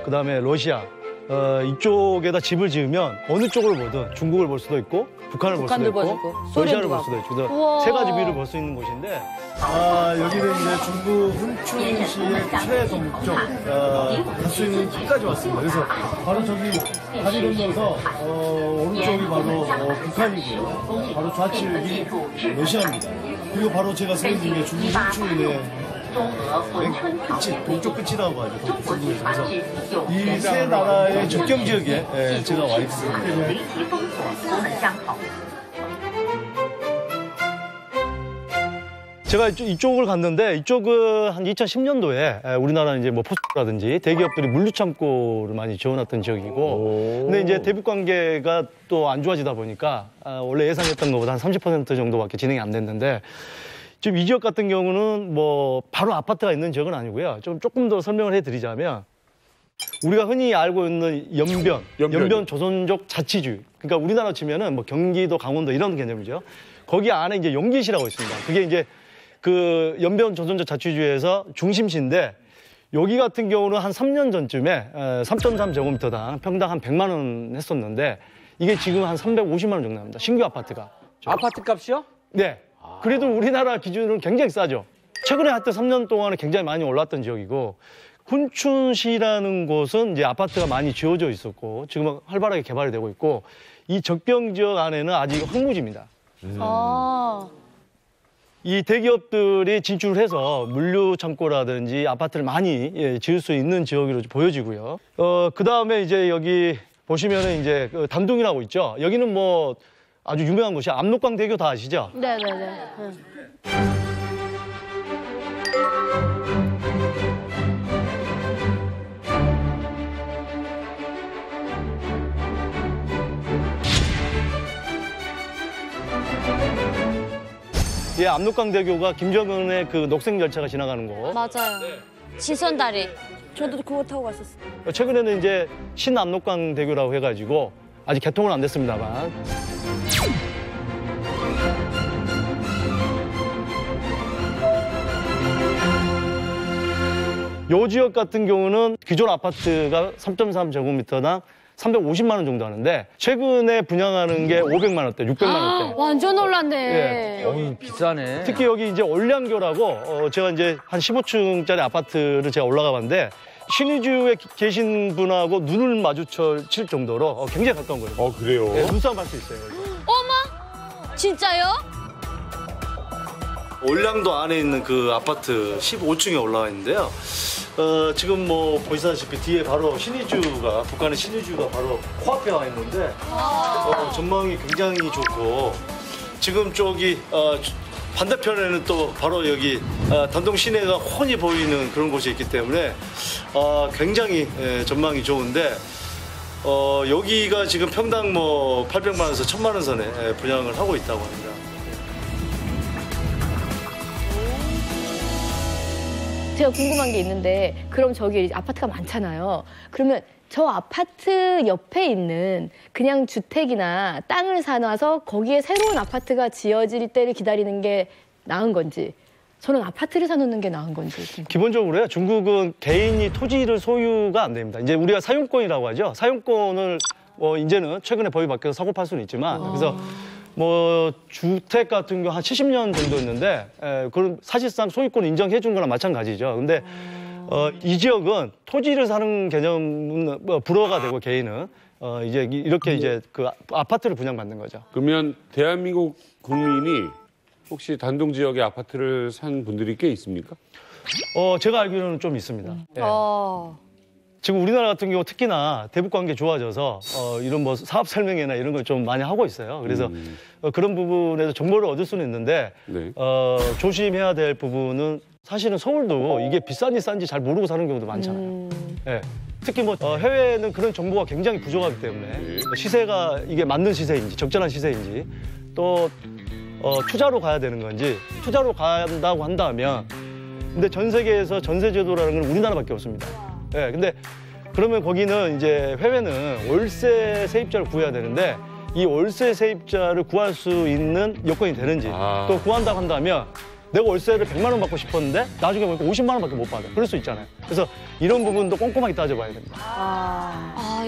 그다음에 러시아 이쪽에다 집을 지으면 어느 쪽을 보든 중국을 볼 수도 있고 북한을 볼 수도 있고 러시아를 볼 수도 있고 세 가지 뷰를 볼 수 있는 곳인데 여기는 이제 중국 훈춘시의 최동쪽 갈 수 있는 끝까지 왔습니다. 그래서 바로 저기 다리 건너서 오른쪽이 바로 북한이고요. 바로 좌측이 러시아입니다. 그리고 바로 제가 서 있는 게 중국 훈춘의 끝이, 동쪽 끝이라고 하죠. 중국에서. 그래서 이 세 나라의 접경 지역에 제가 와 있습니다. 제가 이쪽을 갔는데 이쪽은 한 2010년도에 우리나라는 이제 뭐 포스라든지 대기업들이 물류 창고를 많이 지어놨던 지역이고 근데 이제 대북 관계가 또 안 좋아지다 보니까 원래 예상했던 것보다 한 30% 정도밖에 진행이 안 됐는데 지금 이 지역 같은 경우는 뭐 바로 아파트가 있는 지역은 아니고요. 조금 더 설명을 해드리자면 우리가 흔히 알고 있는 연변 조선족 자치주의. 그러니까 우리나라 치면은 뭐 경기도, 강원도 이런 개념이죠. 거기 안에 이제 용기시라고 있습니다. 그게 이제 그 연변 조선족 자치주의에서 중심시인데 여기 같은 경우는 한 3년 전쯤에 3.3제곱미터당 평당 한 100만 원 했었는데 이게 지금 한 350만 원 정도 합니다. 신규 아파트가. 아파트 값이요? 네. 그래도 우리나라 기준으로는 굉장히 싸죠. 최근에 하여튼 3년 동안은 굉장히 많이 올랐던 지역이고 훈춘시라는 곳은 이제 아파트가 많이 지어져 있었고 지금은 활발하게 개발이 되고 있고 이 적경 지역 안에는 아직 황무지입니다. 이 대기업들이 진출을 해서 물류 창고라든지 아파트를 많이 지을 수 있는 지역으로 보여지고요. 그 다음에 이제 여기 보시면은 이제 그 단둥이라고 있죠. 여기는 뭐 아주 유명한 곳이 압록강대교 다 아시죠? 네네네. 예, 압록강대교가 김정은의 그 녹색 열차가 지나가는 곳. 맞아요. 지선다리. 저도 그거 타고 갔었어요. 최근에는 이제 신압록강대교라고 해가지고 아직 개통은 안 됐습니다만. 요 지역 같은 경우는 기존 아파트가 3.3제곱미터당 350만 원 정도 하는데 최근에 분양하는 게 500만 원대, 600만 원대. 완전 올랐네. 예. 비싸네. 특히 여기 이제 올량교라고 제가 이제 한 15층짜리 아파트를 제가 올라가 봤는데 신의주에 계신 분하고 눈을 마주칠 정도로 굉장히 가까운 거예요. 그래요? 네, 눈싸움 할 수 있어요. 여기서. 어머, 진짜요? 올량도 안에 있는 그 아파트 15층에 올라와 있는데요. 지금 뭐 보시다시피 뒤에 바로 신의주가 북한의 신의주가 바로 코앞에 와 있는데 전망이 굉장히 좋고 지금 저기 반대편에는 또 바로 여기 단동 시내가 훤히 보이는 그런 곳이 있기 때문에 굉장히 전망이 좋은데 여기가 지금 평당 뭐 800만 원에서 1000만 원 선에 분양을 하고 있다고 합니다. 제가 궁금한 게 있는데 그럼 저기 아파트가 많잖아요. 그러면 저 아파트 옆에 있는 그냥 주택이나 땅을 사놔서 거기에 새로운 아파트가 지어질 때를 기다리는 게 나은 건지 저는 아파트를 사놓는 게 나은 건지. 기본적으로요. 중국은 개인이 토지를 소유가 안 됩니다. 이제 우리가 사용권이라고 하죠. 사용권을 이제는 최근에 법이 바뀌어서 사고 팔 수는 있지만 그래서 뭐 주택 같은 경우 한 70년 정도였는데 그런 사실상 소유권 인정해 준 거랑 마찬가지죠. 근데 이 지역은 토지를 사는 개념은 불허가 되고 개인은 이제 이렇게 이제 그 아파트를 분양받는 거죠. 그러면 대한민국 국민이 혹시 단동 지역에 아파트를 산 분들이 꽤 있습니까? 제가 알기로는 좀 있습니다. 예. 지금 우리나라 같은 경우 특히나 대북 관계 좋아져서 이런 뭐 사업 설명회나 이런 걸 좀 많이 하고 있어요. 그래서 그런 부분에서 정보를 얻을 수는 있는데 네. 조심해야 될 부분은 사실은 서울도 이게 비싼지 싼지 잘 모르고 사는 경우도 많잖아요. 예. 특히 뭐 해외는 그런 정보가 굉장히 부족하기 때문에 시세가 이게 맞는 시세인지 적절한 시세인지 또 투자로 가야 되는 건지 투자로 간다고 한다면 근데 전 세계에서 전세 제도라는 건 우리나라밖에 없습니다. 예, 근데 그러면 거기는 이제 해외는 월세 세입자를 구해야 되는데 이 월세 세입자를 구할 수 있는 여건이 되는지 또 구한다고 한다면 내가 월세를 100만 원 받고 싶었는데 나중에 보니까 50만 원밖에 못 받아. 그럴 수 있잖아요. 그래서 이런 부분도 꼼꼼하게 따져봐야 됩니다.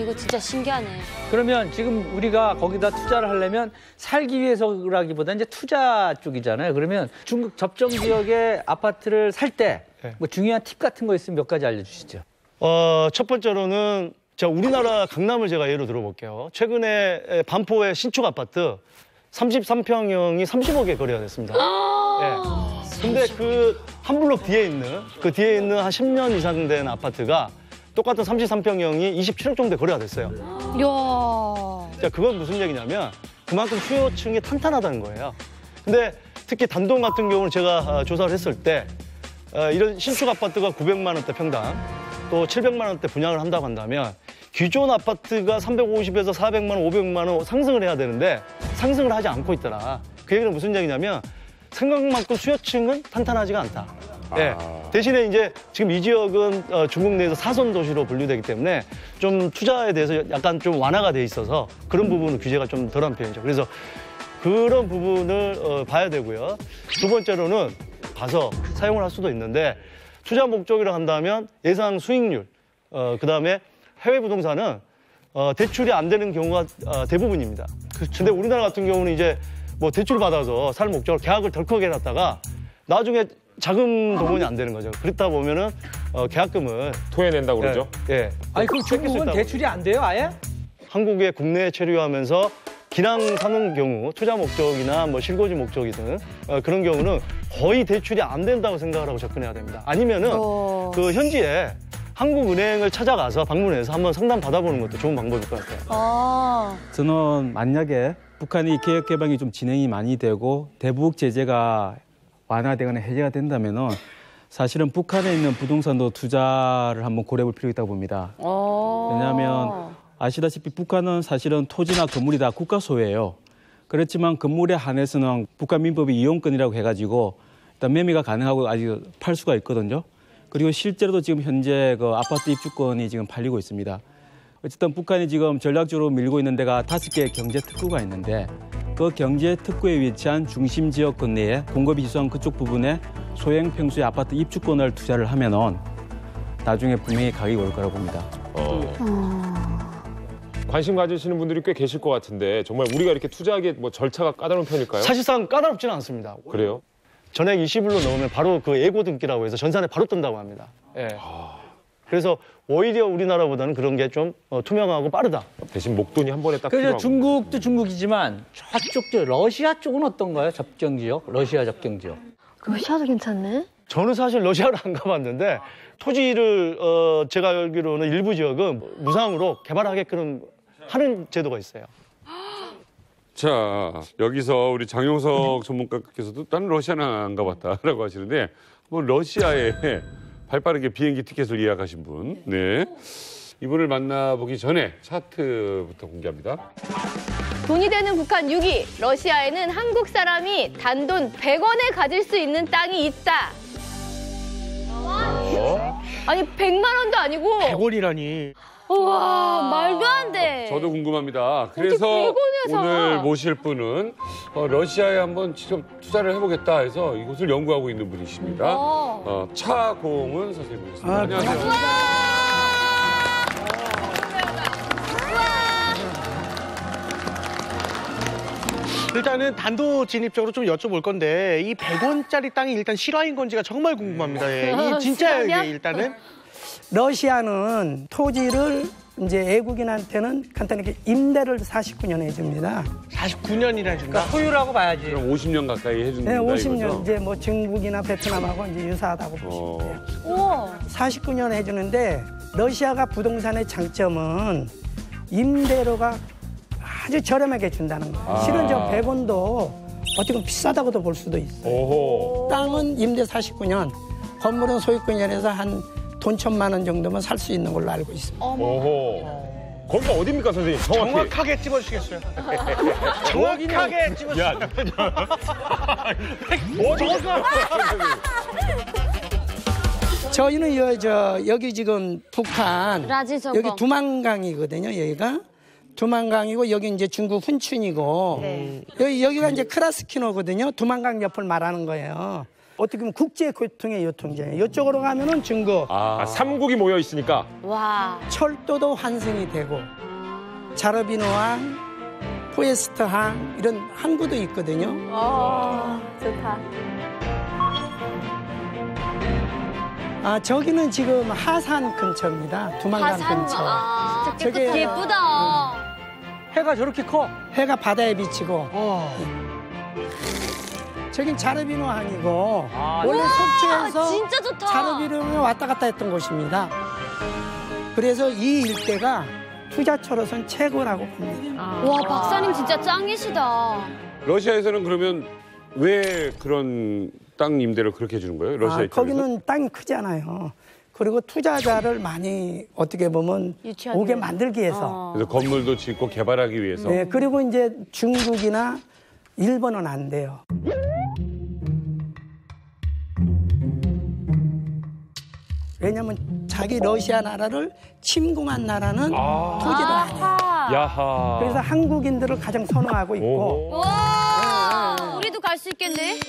이거 진짜 신기하네. 그러면 지금 우리가 거기다 투자를 하려면 살기 위해서라기보다 이제 투자 쪽이잖아요. 그러면 중국 접경 지역의 아파트를 살 때 뭐 중요한 팁 같은 거 있으면 몇 가지 알려주시죠. 첫 번째로는 우리나라 강남을 제가 예로 들어볼게요. 최근에 반포의 신축 아파트 33평형이 30억에 거래가 됐습니다. 예. 근데 그 한 블록 뒤에 있는 한 10년 이상 된 아파트가 똑같은 33평형이 27억 정도에 거래가 됐어요. 이야. 그건 무슨 얘기냐면 그만큼 수요층이 탄탄하다는 거예요. 근데 특히 단동 같은 경우는 제가 조사를 했을 때 이런 신축 아파트가 900만 원대 평당 또 700만 원대 분양을 한다고 한다면 기존 아파트가 350에서 400만 원, 500만 원 상승을 해야 되는데 상승을 하지 않고 있더라. 그 얘기는 무슨 얘기냐면 생각만큼 수요층은 탄탄하지가 않다. 예. 대신에 이제 지금 이 지역은 중국 내에서 사선 도시로 분류되기 때문에 좀 투자에 대해서 약간 좀 완화가 돼 있어서 그런 부분은 규제가 좀 덜한 편이죠. 그래서 그런 부분을 봐야 되고요. 두 번째로는 가서 사용을 할 수도 있는데 투자 목적이라 한다면 예상 수익률, 그다음에 해외 부동산은 대출이 안 되는 경우가 대부분입니다. 근데 우리나라 같은 경우는 이제 뭐 대출 받아서 살 목적으로 계약을 덜 크게 해놨다가 나중에 자금 동원이 안 되는 거죠. 그렇다 보면은 계약금을 토해낸다고 그러죠. 예. 아니 그럼 중국은 대출이 안 돼요, 아예? 한국에 국내에 체류하면서 기랑 사는 경우, 투자 목적이나 뭐 실거주 목적이든 그런 경우는 거의 대출이 안 된다고 생각을 하고 접근해야 됩니다. 아니면은 그 현지에 한국은행을 찾아가서 방문해서 한번 상담 받아보는 것도 좋은 방법일 것 같아요. 저는 만약에 북한이 개혁 개방이 좀 진행이 많이 되고 대북 제재가 완화되거나 해제가 된다면은 사실은 북한에 있는 부동산도 투자를 한번 고려해볼 필요가 있다고 봅니다. 왜냐하면 아시다시피 북한은 사실은 토지나 건물이 다 국가 소유예요. 그렇지만 건물에 한해서는 북한 민법이 이용권이라고 해가지고 일단 매매가 가능하고 아직 팔 수가 있거든요. 그리고 실제로도 지금 현재 그 아파트 입주권이 지금 팔리고 있습니다. 어쨌든 북한이 지금 전략적으로 밀고 있는 데가 5개의 경제 특구가 있는데 그 경제 특구에 위치한 중심 지역권 내에 공급이 희소한 그쪽 부분에 소형 평수의 아파트 입주권을 투자를 하면은 나중에 분명히 가격이 올 거라고 봅니다. 관심 가지시는 분들이 꽤 계실 것 같은데 정말 우리가 이렇게 투자하기에 뭐 절차가 까다로운 편일까요? 사실상 까다롭지는 않습니다. 그래요? 전액 20일로 넣으면 바로 그 예고 등기라고 해서 전산에 바로 뜬다고 합니다. 예. 그래서 오히려 우리나라보다는 그런 게 좀 투명하고 빠르다. 대신 목돈이 한 번에 딱 그래서 필요하고. 중국도 중국이지만 저쪽 러시아 쪽은 어떤가요? 접경 지역? 러시아 접경 지역. 러시아도 괜찮네. 저는 사실 러시아를 안 가봤는데 토지를 제가 알기로는 일부 지역은 무상으로 개발하게끔 하는 제도가 있어요. 자, 여기서 우리 장용석 전문가께서도 나는 러시아는 안 가봤다라고 하시는데 한번 러시아에 발빠르게 비행기 티켓을 예약하신 분, 네, 이분을 만나보기 전에 차트부터 공개합니다. 돈이 되는 북한 6위. 러시아에는 한국 사람이 단돈 100원에 가질 수 있는 땅이 있다. 아니 100만 원도 아니고 100원이라니. 와, 말도 안 돼. 저도 궁금합니다. 그래서 100원에서. 오늘 모실 분은 러시아에 한번 직접 투자를 해보겠다 해서 이곳을 연구하고 있는 분이십니다. 차공은 선생님이십니다. 안녕하세요. 일단은 단도 진입적으로 좀 여쭤볼 건데 이 100원짜리 땅이 일단 실화인 건지가 정말 궁금합니다. 예. 이 진짜예요, 이게 일단은? 러시아는 토지를 이제 외국인한테는 간단하게 임대를 49년 해줍니다. 49년이나 준다. 그러니까 소유라고 봐야지. 그럼 50년 가까이 해준다. 네, 50년 이거죠? 이제 뭐 중국이나 베트남하고 이제 유사하다고 보시면 돼요. 우와. 49년 해주는데 러시아가 부동산의 장점은 임대료가 아주 저렴하게 준다는 거예요. 실은 저 100원도 어떻게 보면 비싸다고도 볼 수도 있어요. 오호. 땅은 임대 49년, 건물은 소유권이라서 한 돈 1,000만 원 정도면 살 수 있는 걸로 알고 있습니다. 오호. 거기가 어디입니까, 선생님? 정확하게 찍어주시겠어요? 정확하게 찍어주시겠어요? 저희는 여기 지금 북한 라지저거. 여기 두만강이거든요. 여기가 두만강이고 여기 이제 중국 훈춘이고 네. 여기가 이제 크라스키노거든요. 두만강 옆을 말하는 거예요. 어떻게 보면 국제교통의 요통지예요. 이쪽으로 가면은 중국. 삼국이 모여 있으니까. 와. 철도도 환승이 되고 자르비노항, 포에스트항 이런 항구도 있거든요. 좋다. 저기는 지금 하산 근처입니다. 두만강 근처. 진짜 깨끗하다. 예쁘다. 해가 저렇게 커? 해가 바다에 비치고. 저긴 자르비노항이고 원래 속초에서 진짜 좋다. 자르비노에 왔다 갔다 했던 곳입니다. 그래서 이 일대가 투자처로선 최고라고 봅니다. 와, 박사님 진짜 짱이시다. 러시아에서는 그러면 왜 그런 땅 임대를 그렇게 해주는 거예요? 러시아 입장에서? 거기는 땅이 크잖아요. 그리고 투자자를 많이 어떻게 보면 오게 만들기 위해서. 그래서 건물도 짓고 개발하기 위해서. 네, 그리고 이제 중국이나 일본은 안 돼요. 왜냐하면 자기 러시아 나라를 침공한 나라는 토지를 안 해요. 야하. 그래서 한국인들을 가장 선호하고 있고. 와, 우리도 갈 수 있겠네.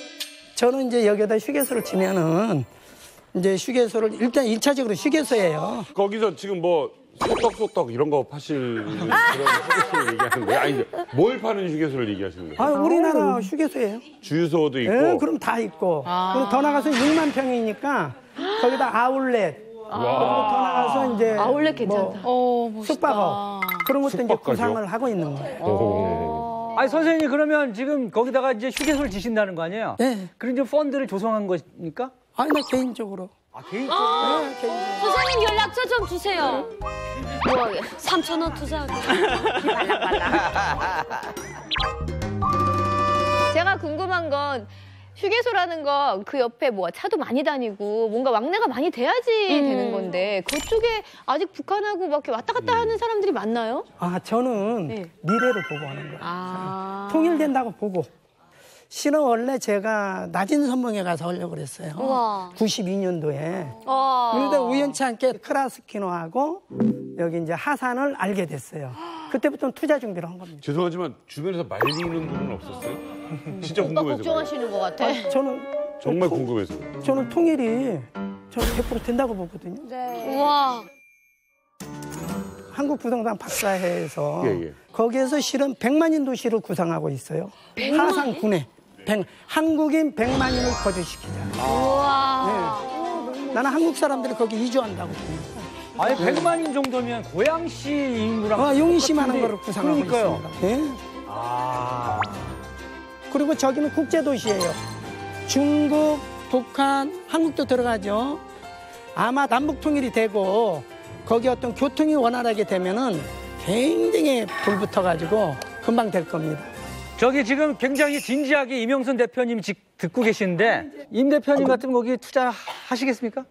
저는 이제 여기다 휴게소를 치면은 이제 휴게소를 일단 1차적으로 휴게소예요. 거기서 지금 뭐 소떡 이런 거 파실 그런 휴게소를 얘기하는 거예요? 아니, 뭘 파는 휴게소를 얘기하시는 거예요? 우리나라 휴게소예요. 주유소도 있고. 네, 그럼 다 있고. 그리고 더 나가서 6만 평이니까 거기다 아울렛. 그리고 더 나가서 이제 아울렛 괜찮다. 숙박업 그런 것도 이제 숙박까지요? 구상을 하고 있는 거예요. 아니 선생님 그러면 지금 거기다가 이제 휴게소를 지신다는 거 아니에요? 네. 그런 이제 펀드를 조성한 거니까? 아니 나 개인적으로. 개인적으로? 네, 개인적으로. 선생님 연락처 좀 주세요. 뭐 3,000원 투자하고. 제가 궁금한 건 휴게소라는 거 그 옆에 뭐 차도 많이 다니고 뭔가 왕래가 많이 돼야지 되는 건데 그쪽에 아직 북한하고 막 이렇게 왔다 갔다 하는 사람들이 많나요? 저는 미래를 보고 하는 거예요. 통일된다고 보고. 실은 원래 제가 낮은 선봉에 가서 하려고 그랬어요. 우와. 92년도에. 와. 그런데 우연치 않게 크라스키노하고 여기 이제 하산을 알게 됐어요. 그때부터는 투자 준비를 한 겁니다. 죄송하지만 주변에서 말리는 분은 없었어요? 진짜 궁금해서. 걱정하시는 것 같아. 저는 정말 궁금해서. 저는 통일이 저는 100% 된다고 보거든요. 우와. 한국부동산 박사회에서 예. 거기에서 실은 100만인 도시를 구상하고 있어요. 100만? 하산군에 한국인 100만인을 거주시키자. 우와. 나는 한국 사람들이 거기 이주한다고 봅니다. 아니 100만인 정도면 고양시 인구랑 용시만한 똑같은데. 거를 구상하고 그러니까요. 있습니다. 네. 그리고 저기는 국제도시예요. 중국, 북한, 한국도 들어가죠. 아마 남북 통일이 되고 거기 어떤 교통이 원활하게 되면은 굉장히 불붙어가지고 금방 될 겁니다. 저기 지금 굉장히 진지하게 이명선 대표님 듣고 계시는데 임 대표님 같으면 거기 투자하시겠습니까?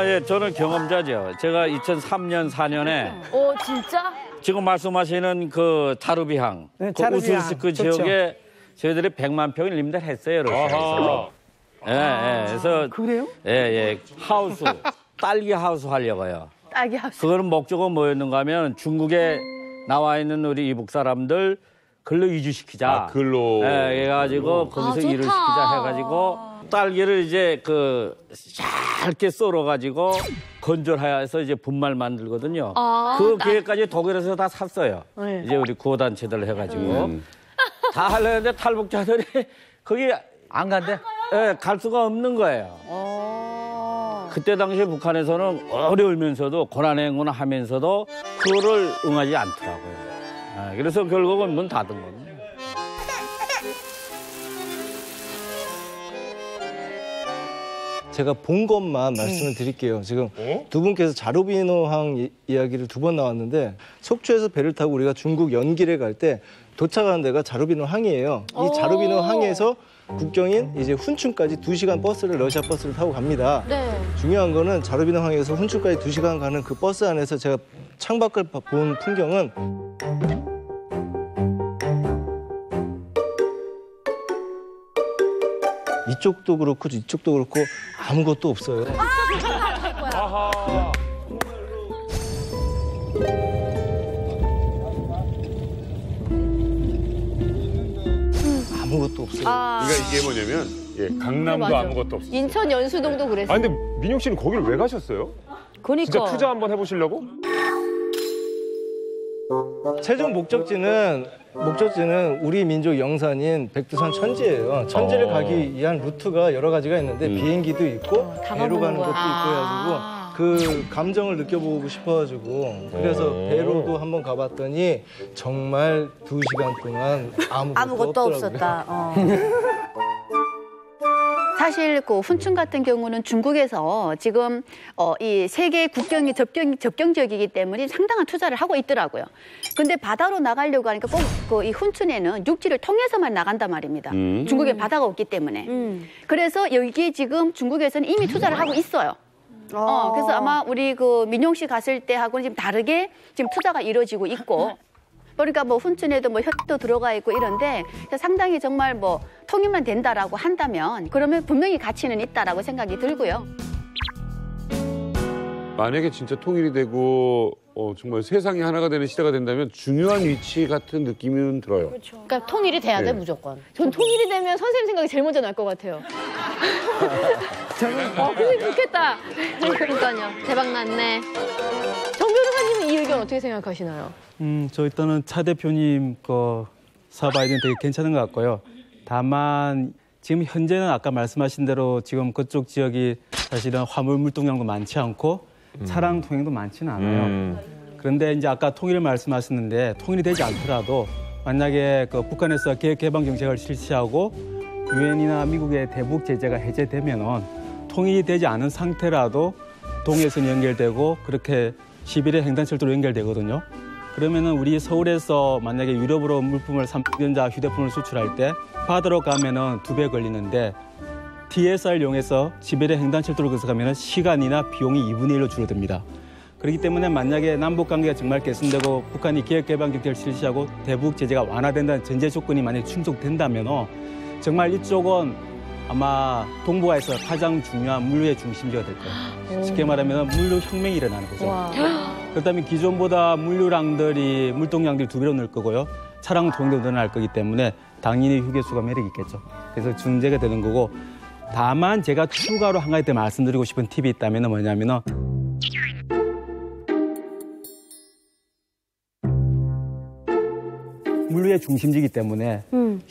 예, 저는 경험자죠. 제가 2003년, 4년에 진짜? 지금 말씀하시는 그 자르비항, 그 자르비항. 우슬스크 좋죠. 지역에 저희들이 100만 평을 임대했어요, 러시아에서. 그래서 그래요? 하우스, 딸기 하우스 하려고요. 딸기 하우스. 그거는 목적은 뭐였는가 하면 중국에 나와 있는 우리 이북 사람들 근로 이주시키자. 근로. 해가지고 거기서 일을 시키자 해가지고 딸기를 이제 얇게 썰어가지고 건조해서 이제 분말 만들거든요. 그 기회까지 독일에서 다 샀어요. 네. 이제 우리 구호단체들 해가지고 다 하려는데 탈북자들이 거기 안 간대? 갈 수가 없는 거예요. 그때 당시에 북한에서는 어려울면서도 고난행군하면서도 그거를 응하지 않더라고요. 그래서 결국은 문 닫은 겁니다. 제가 본 것만 말씀을 드릴게요. 지금 두 분께서 자루비노항 이야기를 두 번 나왔는데 속초에서 배를 타고 우리가 중국 연길에 갈 때 도착하는 데가 자루비노항이에요. 이 자루비노항에서 국경인 이제 훈춘까지 2시간 버스를 러시아 버스를 타고 갑니다. 네. 중요한 거는 자루비노항에서 훈춘까지 2시간 가는 그 버스 안에서 제가 창밖을 본 풍경은 이쪽도 그렇고 이쪽도 그렇고 아무것도 없어요. 아하. 아무것도 없어요. 그러니까 이게 뭐냐면 강남도 맞아. 아무것도 없어. 인천 연수동도 그랬어요. 아 근데 민용 씨는 거기를 왜 가셨어요? 그러니까. 진짜 투자 한번 해보시려고? 최종 목적지는 우리 민족 영산인 백두산 천지예요. 천지를 가기 위한 루트가 여러 가지가 있는데 비행기도 있고 배로 가는 것도 있고 해가지고 그 감정을 느껴보고 싶어가지고 그래서 배로도 한번 가봤더니 정말 2시간 동안 아무것도 없었다. 사실 그 훈춘 같은 경우는 중국에서 지금 이 세계 국경이 접경 지역이기 때문에 상당한 투자를 하고 있더라고요. 근데 바다로 나가려고 하니까 꼭 그 이 훈춘에는 육지를 통해서만 나간단 말입니다. 중국에 바다가 없기 때문에. 그래서 여기에 지금 중국에서는 이미 투자를 하고 있어요. 그래서 아마 우리 그 민용 씨 갔을 때 하고는 지금 다르게 지금 투자가 이루어지고 있고. 그러니까 뭐 훈춘에도 뭐 혀도 들어가 있고 이런데 상당히 정말 뭐 통일만 된다라고 한다면 그러면 분명히 가치는 있다라고 생각이 들고요. 만약에 진짜 통일이 되고 정말 세상이 하나가 되는 시대가 된다면 중요한 위치 같은 느낌은 들어요. 그렇죠. 그러니까 통일이 돼야 돼 네. 무조건. 전 통일이 되면 선생님 생각이 제일 먼저 날 것 같아요. 그게 좋겠다. 그러니까요. 대박 났네. 정 변호사님은 이 의견 어떻게 생각하시나요? 저 일단은 차 대표님 거 사업 아이디어는 되게 괜찮은 것 같고요. 다만 지금 현재는 아까 말씀하신 대로 지금 그쪽 지역이 사실은 화물 물동량도 많지 않고 차량 통행도 많지는 않아요. 그런데 이제 아까 통일을 말씀하셨는데 통일이 되지 않더라도 만약에 그 북한에서 계획 개방 정책을 실시하고 유엔이나 미국의 대북 제재가 해제되면은 통일이 되지 않은 상태라도 동해선 연결되고 그렇게 시베리아 횡단철도로 연결되거든요. 그러면은 우리 서울에서 만약에 유럽으로 물품을 삼성전자 휴대폰을 수출할 때 바다로 가면은 2배 걸리는데 DSR 이용해서 시베리아 횡단철도로 가면은 시간이나 비용이 2분의 1로 줄어듭니다. 그렇기 때문에 만약에 남북 관계가 정말 개선되고 북한이 계획 개방 정책을 실시하고 대북 제재가 완화된다는 전제 조건이 만약에 충족된다면 정말 이쪽은 아마 동북아에서 가장 중요한 물류의 중심지가 될 거예요. 쉽게 말하면 물류 혁명이 일어나는 거죠. 그렇다면 기존보다 물류량들이 물동량들이 2배로 늘 거고요. 차량 통행도 늘어날 거기 때문에 당연히 휴게소가 매력이 있겠죠. 그래서 중재가 되는 거고 다만 제가 추가로 한 가지 더 말씀드리고 싶은 팁이 있다면 뭐냐면은 물류의 중심지이기 때문에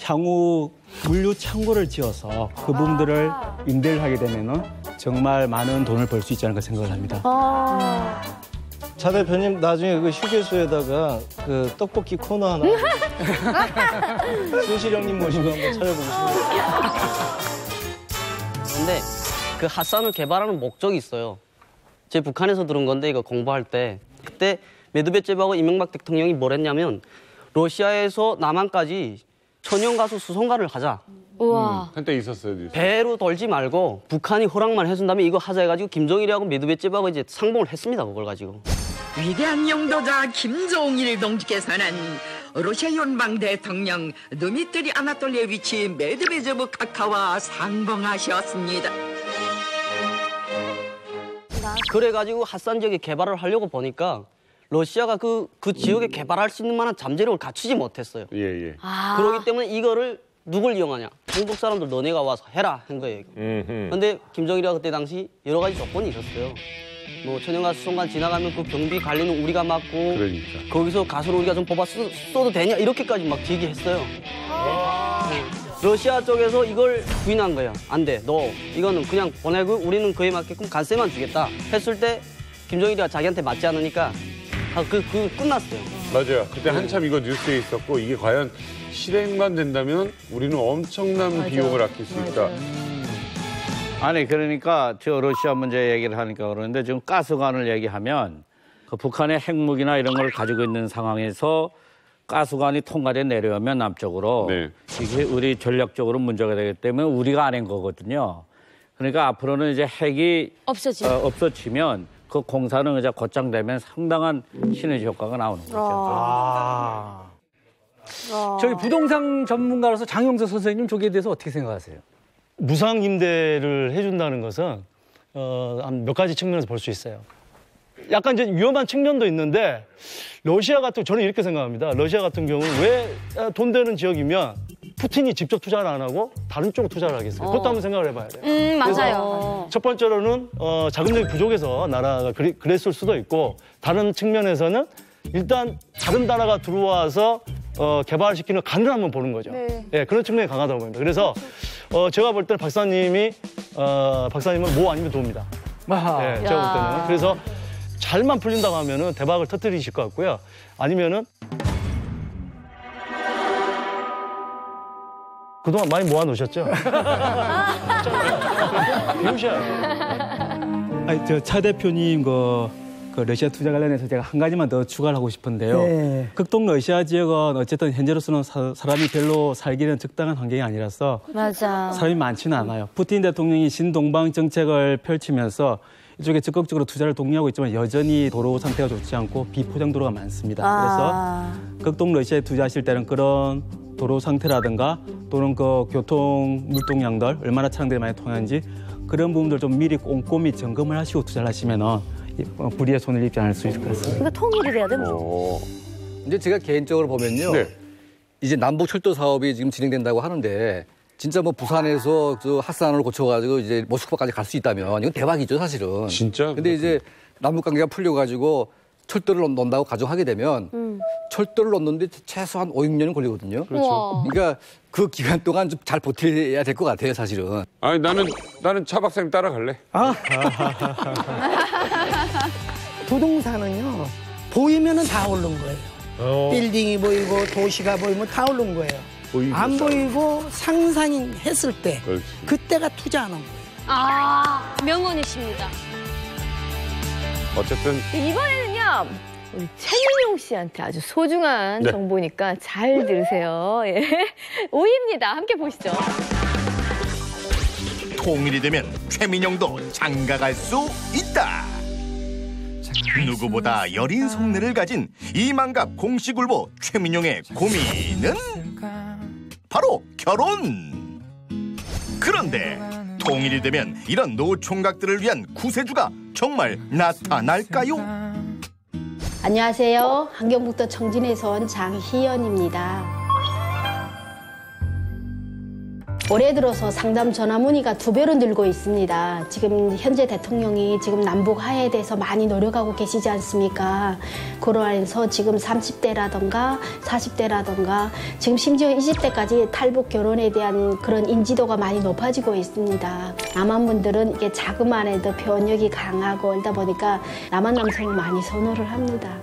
향후 물류 창고를 지어서 그 부분들을 임대를 하게 되면은 정말 많은 돈을 벌 수 있지 않을까 생각을 합니다. 차 대표님 나중에 그 휴게소에다가 그 떡볶이 코너 하나 순실 형님 모시고 한번 차려보겠습니다. 근데 그 핫산을 개발하는 목적이 있어요. 제 북한에서 들은 건데 이거 공부할 때 그때 메드베제브하고 이명박 대통령이 뭘 했냐면 러시아에서 남한까지 천연가스 수송관을 하자. 우와. 한때 있었어요. 배로 돌지 말고 북한이 허락만 해준다면 이거 하자 해가지고 김정일이하고 메드베제브하고 이제 상봉을 했습니다. 그걸 가지고. 위대한 영도자 김정일 동지께서는 러시아 연방 대통령 드미트리 아나톨리에비치 메드베제브 카카와 상봉하셨습니다. 그래가지고 핫산 지역에 개발을 하려고 보니까 러시아가 그 지역에 개발할 수 있는 만한 잠재력을 갖추지 못했어요. 예. 그렇기 때문에 이거를 누굴 이용하냐? 한국 사람들 너네가 와서 해라 한 거예요. 그런데 김정일이가 그때 당시 여러 가지 조건이 있었어요. 뭐 천연가스 수송관 지나가면 그 경비 관리는 우리가 맡고 거기서 가스를 우리가 좀 뽑아 써도 되냐? 이렇게까지 막 얘기했어요. 러시아 쪽에서 이걸 부인한 거예요. 안 돼. 너 이거는 그냥 보내고 우리는 그에 맞게끔 관세만 주겠다 했을 때 김정일이가 자기한테 맞지 않으니까 끝났어요. 맞아요. 그때 한참 이거 뉴스에 있었고 이게 과연 실행만 된다면 우리는 엄청난 비용을 아낄 수 있다. 아니 그러니까 저 러시아 문제 얘기를 하니까 그러는데 지금 가스관을 얘기하면 그 북한의 핵무기나 이런 걸 가지고 있는 상황에서 가스관이 통과돼 내려오면 남쪽으로 이게 우리 전략적으로 문제가 되기 때문에 우리가 안 한 거거든요. 그러니까 앞으로는 이제 핵이 없어지면 그 공사는 이제 곧장되면 상당한 시너지 효과가 나오는 거죠. 저희 부동산 전문가로서 장영석 선생님 저기에 대해서 어떻게 생각하세요? 무상 임대를 해준다는 것은 한 몇 가지 측면에서 볼 수 있어요. 약간 이제 위험한 측면도 있는데 러시아 같은 저는 이렇게 생각합니다. 러시아 같은 경우는 왜 돈 되는 지역이면 푸틴이 직접 투자를 안 하고 다른 쪽으로 투자를 하겠어요. 그것도 한번 생각을 해봐야 돼요. 맞아요. 첫 번째로는 자금력이 부족해서 나라가 그랬을 수도 있고 다른 측면에서는 일단 다른 나라가 들어와서 개발시키는 간을 한번 보는 거죠. 네, 그런 측면이 강하다고 봅니다. 그래서 제가 볼 때는 박사님은 뭐 아니면 도입니다. 네, 제가 볼 때는. 그래서 잘만 풀린다고 하면은 대박을 터뜨리실 것 같고요. 아니면은 그동안 많이 모아놓으셨죠? 비우셔야 아니, 차 대표님 그 러시아 투자 관련해서 제가 한 가지만 더 추가를 하고 싶은데요. 네. 극동 러시아 지역은 어쨌든 현재로서는 사람이 별로 살기는 적당한 환경이 아니라서 맞아. 사람이 많지는 않아요. 푸틴 대통령이 신동방 정책을 펼치면서 이쪽에 적극적으로 투자를 독려하고 있지만 여전히 도로 상태가 좋지 않고 비포장 도로가 많습니다. 그래서 극동 러시아에 투자하실 때는 그런 도로 상태라든가 또는 그 교통 물동량들 얼마나 차량들이 많이 통하는지 그런 부분들 좀 미리 꼼꼼히 점검을 하시고 투자를 하시면은 불의의 손을 입지 않을 수 있을 것 같습니다. 이거 통일이 돼야 돼. 이제 제가 개인적으로 보면요. 이제 남북 철도 사업이 지금 진행된다고 하는데 진짜 뭐 부산에서 저 핫산을 고쳐가지고 이제 모스크바까지 갈 수 있다면 이건 대박이죠, 사실은. 진짜? 근데 이제 남북 관계가 풀려가지고 철도를 넣는다고 가정하게 되면 철도를 넣는데 최소한 5, 6년은 걸리거든요. 그렇죠. 그러니까 그 기간 동안 좀 잘 버텨야 될 것 같아요, 사실은. 아니 나는 차 박사님 따라갈래. 부동산은요 보이면은 다 오른 거예요. 빌딩이 보이고 도시가 보이면 다 오른 거예요. 안 보이고 상상했을 때 그때가 투자하는 거예요. 명언이십니다. 어쨌든 이번에는요 우리 최민용 씨한테 아주 소중한 정보니까 잘 들으세요. 5위입니다. 함께 보시죠. 통일이 되면 최민용도 장가갈 수 있다. 누구보다 여린 속내를 가진 이만갑 공식 울보 최민용의 고민은 바로 결혼. 그런데 통일이 되면 이런 노총각들을 위한 구세주가 정말 나타날까요? 안녕하세요. 함경북도 청진에서 온 장희연입니다. 올해 들어서 상담 전화 문의가 2배로 늘고 있습니다. 지금 현재 대통령이 지금 남북 화해에 대해서 많이 노력하고 계시지 않습니까? 그러면서 지금 30대라던가 40대라던가 지금 심지어 20대까지 탈북 결혼에 대한 그런 인지도가 많이 높아지고 있습니다. 남한분들은 이게 자그만 해도 표현력이 강하고 이러다 보니까 남한 남성을 많이 선호를 합니다.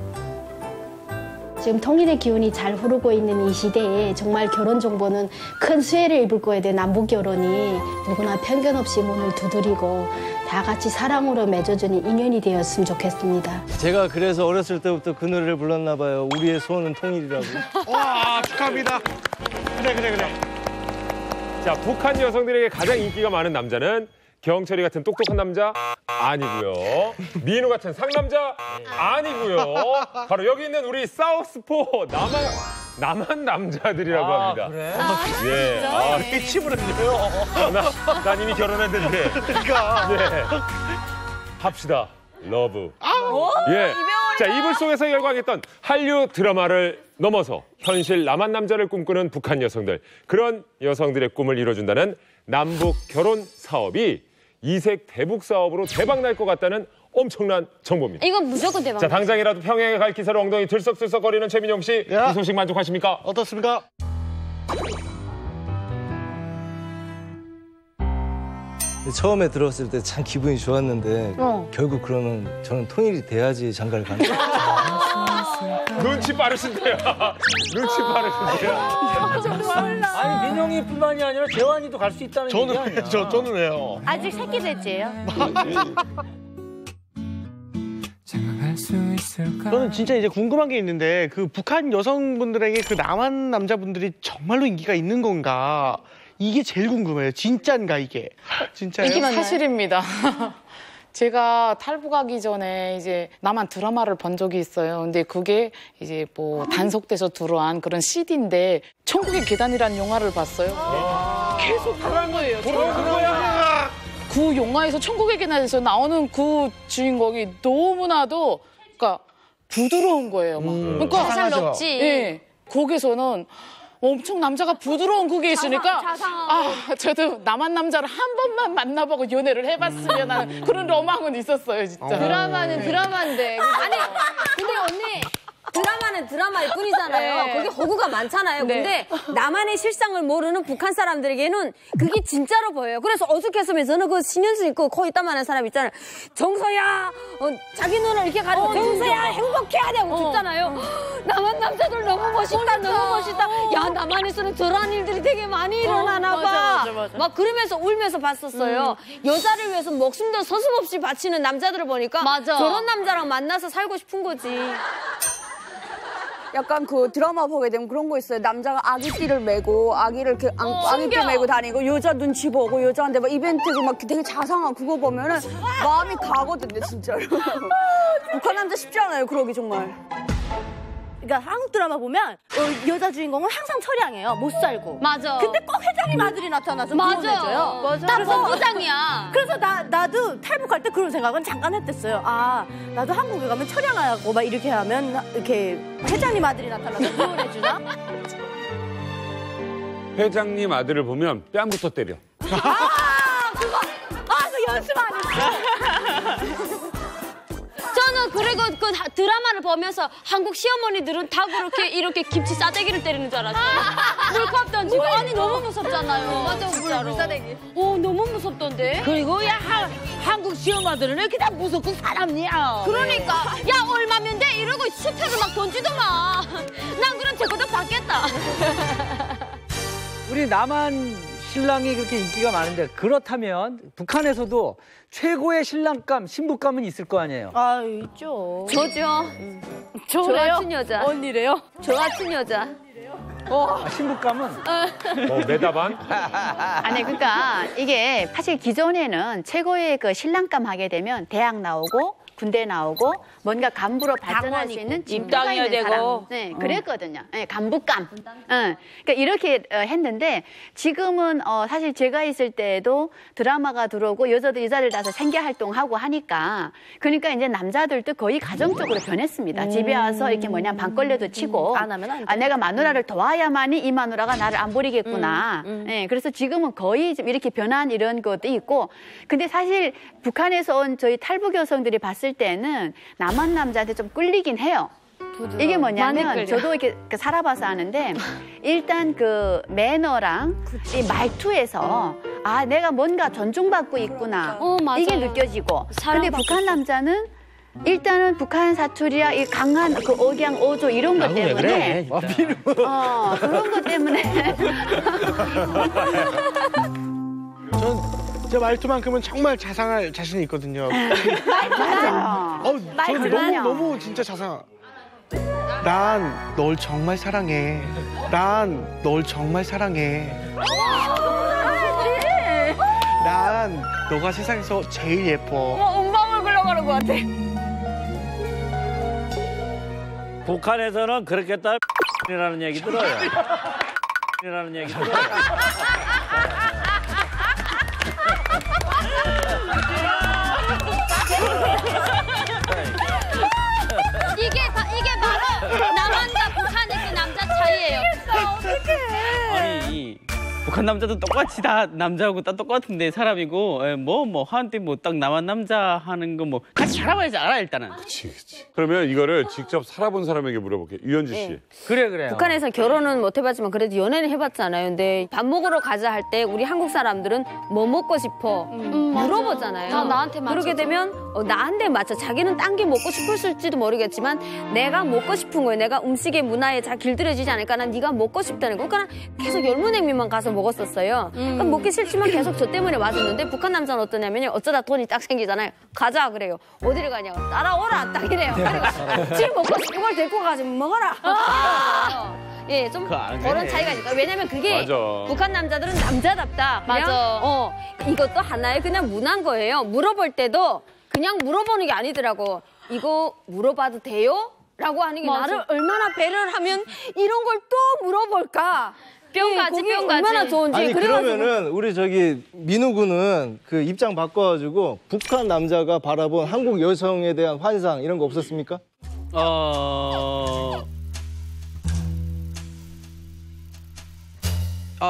지금 통일의 기운이 잘 흐르고 있는 이 시대에 정말 결혼 정보는 큰 수혜를 입을 거에 대해 남북 결혼이 누구나 편견 없이 문을 두드리고 다 같이 사랑으로 맺어주는 인연이 되었으면 좋겠습니다. 제가 그래서 어렸을 때부터 그 노래를 불렀나 봐요. 우리의 소원은 통일이라고. 와, 축하합니다. 그래. 자, 북한 여성들에게 가장 인기가 많은 남자는 경철이 같은 똑똑한 남자 아니고요. 민우 같은 상남자 아니고요. 바로 여기 있는 우리 사우스포 남한 남자들이라고 합니다. 그래? 예. 이렇게 침을 흘려요. 난 이미 결혼했는데. 그러니까. 네. 합시다. 러브. 예. 자, 이불 속에서 열광했던 한류 드라마를 넘어서 현실 남한 남자를 꿈꾸는 북한 여성들. 그런 여성들의 꿈을 이뤄준다는 남북 결혼 사업이 이색 대북 사업으로 대박 날 것 같다는 엄청난 정보입니다. 이건 무조건 대박. 자, 당장이라도 평양에 갈 기세로 엉덩이 들썩들썩거리는 최민용 씨. 이 소식 만족하십니까? 어떻습니까? 처음에 들었을 때 참 기분이 좋았는데 결국 그러면 저는 통일이 돼야지 장가를 가는 거예요. 눈치 빠르신데요. 눈치 빠르신데요. 아니 민영이뿐만이 아니라 재환이도 갈 수 있다는 얘기 아니야? 저는 왜요? 아직 새끼 대지예요. 저는 진짜 이제 궁금한 게 있는데 그 북한 여성분들에게 그 남한 남자분들이 정말로 인기가 있는 건가? 이게 제일 궁금해요. 진짠가 이게? 진짜요? 이게 사실입니다. 제가 탈북하기 전에 이제 남한 드라마를 본 적이 있어요. 근데 그게 이제 뭐 단속돼서 들어온 그런 CD인데 천국의 계단이라는 영화를 봤어요. 계속 보는 거예요. 그 영화에서 천국의 계단에서 나오는 그 주인공이 너무나도 그러니까 부드러운 거예요. 막. 그러니까 가살 높지. 예. 거기서는 엄청 남자가 부드러운 그게 있으니까 저도 남한 남자를 한 번만 만나보고 연애를 해봤으면 하는 그런 로망은 있었어요, 진짜. 드라마는 드라마인데. 아니, 근데 언니 드라마는 드라마일 뿐이잖아요. 네. 거기 허구가 많잖아요. 네. 근데 남한의 실상을 모르는 북한 사람들에게는 그게 진짜로 보여요. 그래서 어색했으면 저는 그 신현수 있고 코 이따만한 사람 있잖아요. 정서야, 자기 눈을 이렇게 가리고 정서야 행복해야 되고 듣잖아요. 남한 남자들 너무 멋있다, 너무 멋있다. 야, 남한에서는 저런 일들이 되게 많이 일어나나 봐. 맞아. 막 그러면서 울면서 봤었어요. 여자를 위해서 목숨도 서슴없이 바치는 남자들을 보니까 맞아. 저런 남자랑 만나서 살고 싶은 거지. 약간 그 드라마 보게 되면 그런 거 있어요. 남자가 아기띠를 메고 아기를 이렇게 안고 아기띠 메고 다니고 여자 눈치 보고 여자한테 막 이벤트고 막 되게 자상한 그거 보면은 마음이 가거든요, 진짜로. 북한 남자 쉽지 않아요, 그러기 정말. 그러니까 한국 드라마 보면 여자 주인공은 항상 처량해요. 못 살고. 맞아. 근데 꼭 회장님 아들이 나타나서 맞아. 구원해줘요. 맞아. 딱 본부장이야. 그래서 나도 탈북할 때 그런 생각은 잠깐 했댔어요. 아, 나도 한국에 가면 처량하고 막 이렇게 하면 이렇게 회장님 아들이 나타나서 구원해주나? 회장님 아들을 보면 뺨부터 때려. 그거 연습 안 했어. 저는 그리고 그 드라마를 보면서 한국 시어머니들은 다 그렇게 이렇게 김치 싸대기를 때리는 줄 알았어요. 물컵 던지고. 아니 너무 무섭잖아요. 맞아, 물싸대기. 너무 무섭던데. 그리고 한국 시어머니들은 이렇게 다 무섭고 사람이야. 그러니까 야 얼마면 돼 이러고 수표를 막 던지더만. 난 그런 제거도 받겠다. 우리 남한 신랑이 그렇게 인기가 많은데 그렇다면 북한에서도 최고의 신랑감, 신부감은 있을 거 아니에요? 아, 있죠. 저죠. 저 저래요? 같은 여자. 언니래요? 저 같은 여자. 신부감은? 메다반? 아니, 그러니까 이게 사실 기존에는 최고의 그 신랑감 하게 되면 대학 나오고 군대 나오고 뭔가 간부로 발전할 수 있는 진부가 있는 사람. 네, 그랬거든요. 네, 간부감. 그러니까 이렇게 했는데 지금은 사실 제가 있을 때에도 드라마가 들어오고 여자들 나서 생계 활동하고 하니까 그러니까 이제 남자들도 거의 가정적으로 변했습니다. 집에 와서 이렇게 방걸레도 치고 안 하면 안 돼. 내가 마누라를 도와야만이 이 마누라가 나를 안 버리겠구나. 네, 그래서 지금은 거의 좀 이렇게 변한 이런 것도 있고 근데 사실 북한에서 온 저희 탈북 여성들이 봤을 때는 남한 남자한테 좀 끌리긴 해요. 이게 뭐냐면 저도 이렇게 살아봐서 아는데 일단 그 매너랑 이 말투에서 아 내가 뭔가 존중받고 있구나 이게 느껴지고 근데 북한 남자는 일단은 북한 사투리야 이 강한 그 억양 오조 이런 것 때문에 그런 것 때문에 제 말투만큼은 정말 자상할 자신이 있거든요. 저는 너무 진짜 자상. 난 널 정말 사랑해. 난 널 정말 사랑해. 난 너가 세상에서 제일 예뻐. 음방울 굴러가는 것 같아. 북한에서는 그렇게 따 이라는 얘기 들어요. 이라는 얘기 들어요. 이게 바로 남한과 북한의 그 남자 차이예요. 아니 북한 남자도 똑같이 다 남자하고 다 똑같은데 사람이고 한때 딱 나만 남자 하는 거 같이 살아봐야지 알아 일단은. 그렇지. 그러면 이거를 직접 살아본 사람에게 물어볼게요. 유현주 씨. 네. 그래요. 북한에서 결혼은 못 해봤지만 그래도 연애는 해봤잖아요. 근데 밥 먹으러 가자 할 때 우리 한국 사람들은 뭐 먹고 싶어 물어보잖아요. 다 나한테 맞춰서. 그렇게 되면 나한테 맞춰. 자기는 딴 게 먹고 싶을지도 모르겠지만 내가 먹고 싶은 거예요. 내가 음식의 문화에 잘 길들여지지 않을까. 난 네가 먹고 싶다는 거. 그러니까 계속 열무냉면만 가서 먹었었어요. 그러니까 먹기 싫지만 계속 저 때문에 맞았는데 북한 남자는 어떠냐면요. 어쩌다 돈이 딱 생기잖아요. 가자 그래요. 어디를 가냐고. 따라오라 딱 이래요. 그리고 지금 먹고 싶은 걸 데리고 가지 먹어라. 예, 좀 그런 차이가 있을까. 왜냐면 그게 맞아. 북한 남자들은 남자답다. 그냥, 맞아. 이것도 하나의 그냥 문화인 거예요. 물어볼 때도 그냥 물어보는 게 아니더라고. 이거 물어봐도 돼요? 라고 하는 게 맞아. 나를 얼마나 배려를 하면 이런 걸 또 물어볼까. 뿅가지. 얼마나 좋은지. 아니 그래가지고. 그러면은 우리 민우 군은 그 입장 바꿔가지고 북한 남자가 바라본 한국 여성에 대한 환상 이런 거 없었습니까?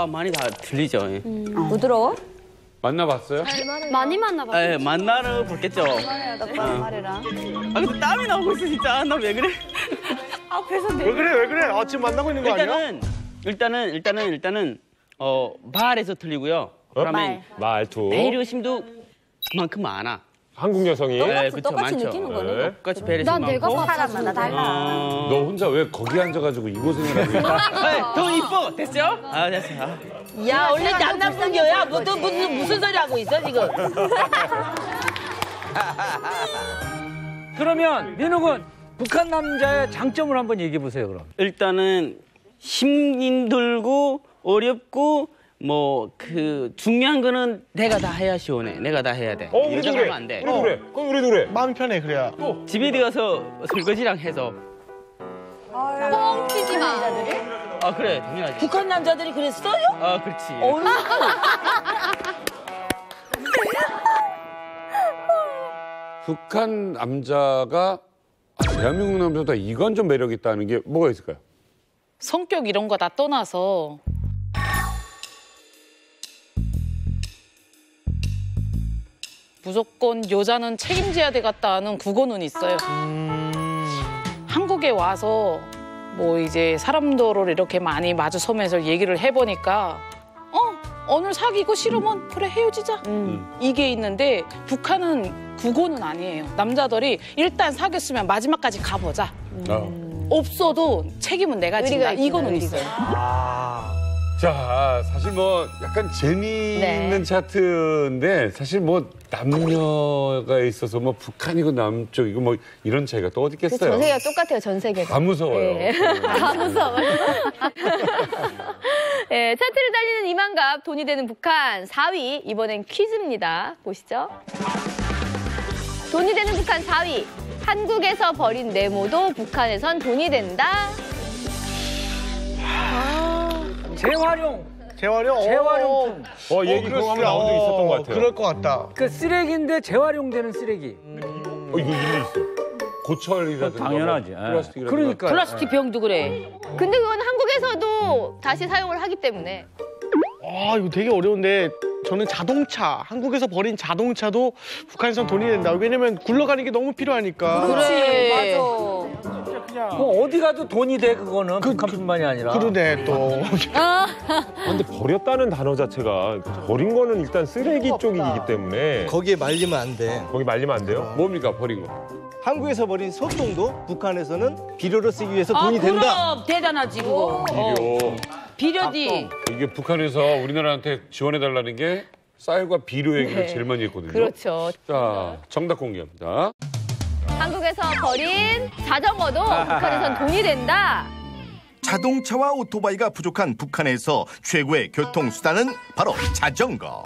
많이 다 들리죠. 부드러워? 만나봤어요? 많이 만나봤어요. 만나는 볼겠죠. 말해라. 근데 땀이 나오고 있어 진짜. 나 왜 그래? 앞에서 왜 그래? 지금 만나고 있는 거 아니야? 일단은 말에서 틀리고요. 그러면 말투. 배려심도 그만큼 많아. 한국 여성이 똑같이 느끼는 거네. 똑같이 배려심 많고. 난 내가 사람마다 달라. 너 혼자 왜 거기 앉아가지고 이곳에 하고 더 이뻐. 됐죠? 됐어. 야, 원래 남남분교야. 무슨 소리 하고 있어, 지금? 그러면 민욱은 북한 남자의 장점을 한번 얘기해 보세요, 그럼. 일단은 힘들고 어렵고 중요한 거는 내가 다 해야 시원해. 내가 다 해야 돼. 우리도 그래. 안 돼. 우리도 그래. 마음이 편해 그래야. 집에 들어가서 설거지랑 해서. 뻥 튀지 마. 그래, 당연하지. 북한 남자들이 그랬어요? 그렇지. 북한 남자가 대한민국 남자보다 이건 좀 매력 있다는 게 뭐가 있을까요? 성격 이런 거 다 떠나서 무조건 여자는 책임져야 되겠다는 그거는 있어요. 한국에 와서 이제 사람들을 이렇게 많이 마주서면서 얘기를 해보니까 오늘 사귀고 싫으면 그래 헤어지자 이게 있는데 북한은 그거는 아니에요. 남자들이 일단 사귀었으면 마지막까지 가보자. 없어도 책임은 내가 진다. 이거는 있어요. 자, 사실 약간 재미있는 차트인데 사실 남녀가 있어서 북한이고 남쪽이고 이런 차이가 또 어디 있겠어요? 전 세계가 똑같아요, 전 세계가. 다 무서워요. 네. 다 무서워요. 네, 차트를 달리는 이만갑, 돈이 되는 북한 4위. 이번엔 퀴즈입니다. 보시죠. 돈이 되는 북한 4위. 한국에서 버린 네모도 북한에선 돈이 된다. 재활용품. 얘기 그거 한번 나온 적 있었던 것 같아요. 그럴 것 같다. 그 쓰레기인데 재활용되는 쓰레기. 이거 일리 있어. 고철이라든가. 당연하지. 플라스틱이라든가. 그러니까. 플라스틱 병도 그래. 근데 그건 한국에서도 다시 사용을 하기 때문에. 이거 되게 어려운데 저는 자동차, 한국에서 버린 자동차도 북한에선 돈이 된다. 왜냐면 굴러가는 게 너무 필요하니까. 그래. 맞아. 어디 가도 돈이 돼, 그거는. 북한뿐만이 아니라. 그러네, 또. 근데 버렸다는 단어 자체가 버린 거는 일단 쓰레기 쪽이기 때문에 거기에 말리면 안 돼. 거기 말리면 안 돼요? 뭡니까, 버린 거? 한국에서 버린 소똥도 북한에서는 비료로 쓰기 위해서 돈이 된다. 그럼 대단하지, 그거. 비료. 비료지. 이게 북한에서 우리나라한테 지원해달라는 게 쌀과 비료 얘기를 제일 많이 했거든요. 그렇죠. 자, 정답 공개합니다. 한국에서 버린 자전거도 북한에선 돈이 된다. 자동차와 오토바이가 부족한 북한에서 최고의 교통수단은 바로 자전거.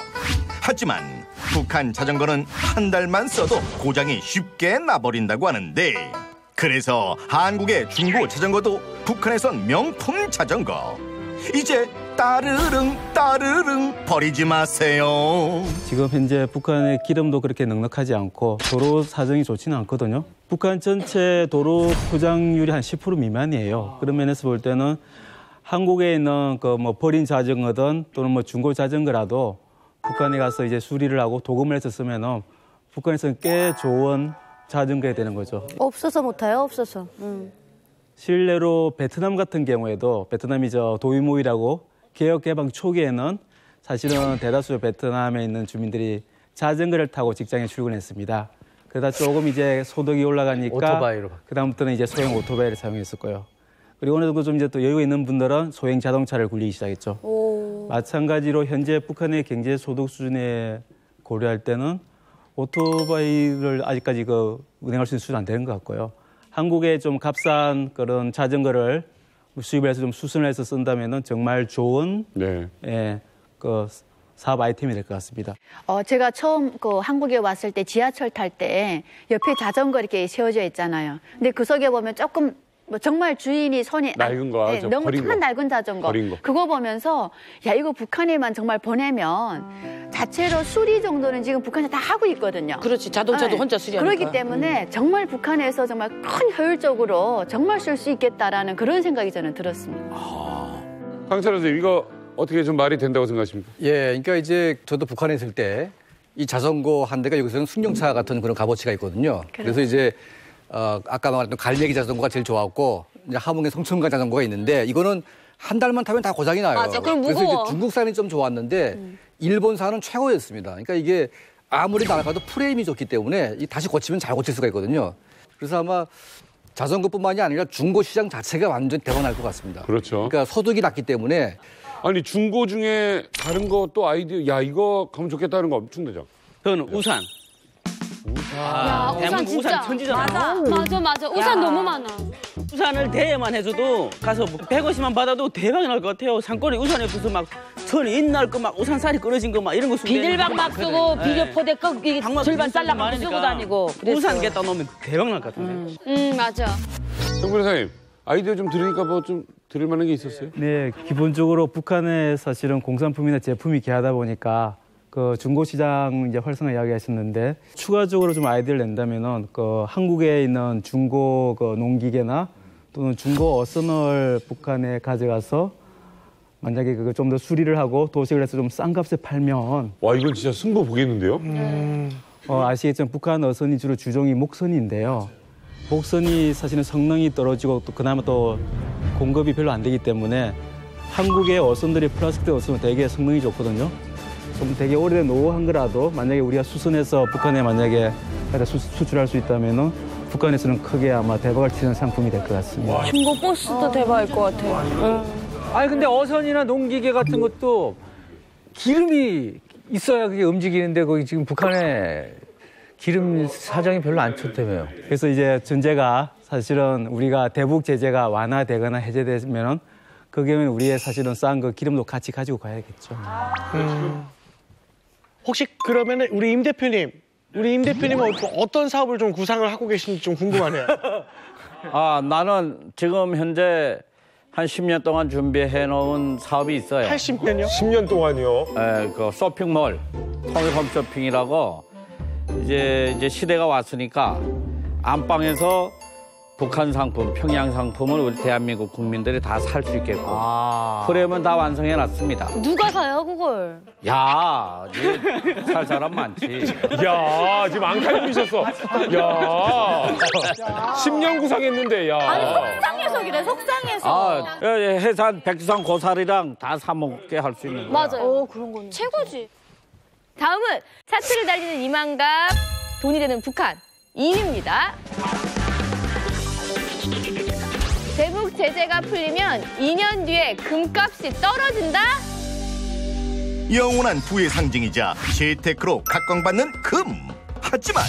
하지만 북한 자전거는 한 달만 써도 고장이 쉽게 나버린다고 하는데, 그래서 한국의 중고 자전거도 북한에선 명품 자전거. 이제 따르릉 버리지 마세요. 지금 현재 북한의 기름도 그렇게 넉넉하지 않고 도로 사정이 좋지는 않거든요. 북한 전체 도로 포장률이 한 10% 미만이에요. 그런 면에서 볼 때는 한국에 있는 그 뭐 버린 자전거든 또는 뭐 중고 자전거라도 북한에 가서 이제 수리를 하고 도금을 해서 쓰면은 북한에서는 꽤 좋은 자전거가 되는 거죠. 없어서 못 타요, 없어서. 실례로 베트남 같은 경우에도 베트남이 도이모이라고 개혁 개방 초기에는 사실은 대다수 베트남에 있는 주민들이 자전거를 타고 직장에 출근했습니다. 그러다 조금 이제 소득이 올라가니까 오토바이로. 그다음부터는 이제 소형 오토바이를 사용했을 거예요. 그리고 어느 정도 좀 이제 또 여유가 있는 분들은 소형 자동차를 굴리기 시작했죠. 마찬가지로 현재 북한의 경제 소득 수준에 고려할 때는 오토바이를 아직까지 운행할 수 있는 수준 안 되는 것 같고요. 한국에 좀 값싼 그런 자전거를 수입을 해서 좀 수선을 해서 쓴다면은 정말 좋은 사업 아이템이 될 것 같습니다. 제가 처음 한국에 왔을 때 지하철 탈 때 옆에 자전거 이렇게 세워져 있잖아요. 근데 구석에 보면 조금 정말 주인이 손이 낡은 거, 너무 정말 낡은 자전거. 그거 보면서 야 이거 북한에만 정말 보내면 자체로 수리 정도는 지금 북한에 다 하고 있거든요. 그렇지. 자동차도 혼자 수리하니까. 그렇기 때문에 정말 북한에서 정말 큰 효율적으로 정말 쓸 수 있겠다라는 그런 생각이 저는 들었습니다. 강찬 선생님 이거 어떻게 좀 말이 된다고 생각하십니까? 예, 그러니까 이제 저도 북한에 있을 때 이 자전거 한 대가 여기서는 승용차 같은 그런 값어치가 있거든요. 그래서 이제 아까 말했던 갈매기 자전거가 제일 좋았고 이제 함흥의 성천가 자전거가 있는데 이거는 한 달만 타면 다 고장이 나요. 맞아, 그럼 무거워. 그래서 이제 중국산이 좀 좋았는데 일본산은 최고였습니다. 그러니까 이게 아무리 나가도 프레임이 좋기 때문에 다시 고치면 잘 고칠 수가 있거든요. 그래서 아마 자전거뿐만이 아니라 중고 시장 자체가 완전 대박 날 것 같습니다. 그렇죠. 그러니까 소득이 낮기 때문에 아니 중고 중에 다른 거 또 아이디어 야 이거 가면 좋겠다는 거 엄청 되죠. 저는 우산. 야, 우산 진짜. 우산 천지잖아. 맞아. 우산 너무 많아. 우산을 대여만 해줘도 가서 150만 받아도 대박이 날 것 같아요. 산골에 우산이 없어서 막 천이 옛날 거 막 우산살이 끊어진 거 막 이런 거 쓰고 비닐박 막 쓰고 비료포대 꺾기 절반 잘라갖고 쓰고 다니고. 우산 갖다 놓으면 대박 날 것 같은데. 맞아. 정 변호사님 아이디어 좀 들으니까 뭐 좀 들을 만한 게 있었어요? 네, 기본적으로 북한에 사실은 공산품이나 제품이 귀하다 보니까 중고시장 이제 활성화 이야기하셨는데 추가적으로 좀 아이디어를 낸다면은 한국에 있는 중고 농기계나 또는 중고 어선을 북한에 가져가서 만약에 그거 좀 더 수리를 하고 도색을 해서 좀 싼 값에 팔면 와 이건 진짜 승부 보겠는데요? 아시겠지만 북한 어선이 주로 주종이 목선인데요. 목선이 사실은 성능이 떨어지고 또 그나마 또 공급이 별로 안 되기 때문에 한국의 어선들이 플라스틱 어선은 되게 성능이 좋거든요. 좀 되게 오래된 노후한 거라도 만약에 우리가 수선해서 북한에 만약에 수출할 수 있다면은 북한에서는 크게 아마 대박을 치는 상품이 될 것 같습니다. 중고 버스도 대박일 것 같아요. 아니 근데 어선이나 농기계 같은 것도 기름이 있어야 그게 움직이는데 거기 지금 북한에 기름 사정이 별로 안 좋다며요. 그래서 이제 전제가 사실은 우리가 대북 제재가 완화되거나 해제되면은 그게는 우리의 사실은 싼 기름도 같이 가지고 가야겠죠. 혹시 그러면 우리 임 대표님은 어떤 사업을 좀 구상을 하고 계신지 좀 궁금하네요. 나는 지금 현재 한 10년 동안 준비해 놓은 사업이 있어요. 80년요? 10년 동안요? 네, 쇼핑몰, 통일홈쇼핑이라고 이제 시대가 왔으니까 안방에서 북한 상품, 평양 상품을 우리 대한민국 국민들이 다 살 수 있게끔 프레임은 다 완성해 놨습니다. 누가 사요, 그걸? 야, 살 사람 많지. 야, 지금 앙칼림이셨어. 야, 10년 구상했는데, 야. 아니, 속상해서 그래, 속상해서. 해산 백두산 고사리랑 다 사먹게 할 수 있는 거야. 맞아요. 그런 거는. 최고지. 다음은 차트를 달리는 이만갑, 돈이 되는 북한 2위입니다. 대북 제재가 풀리면 2년 뒤에 금값이 떨어진다? 영원한 부의 상징이자 재테크로 각광받는 금. 하지만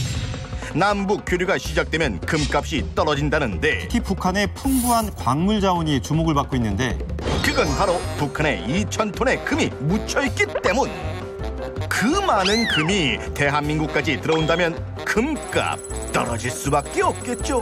남북 교류가 시작되면 금값이 떨어진다는데 특히 북한의 풍부한 광물 자원이 주목을 받고 있는데 그건 바로 북한에 2,000톤의 금이 묻혀있기 때문. 그 많은 금이 대한민국까지 들어온다면 금값 떨어질 수밖에 없겠죠.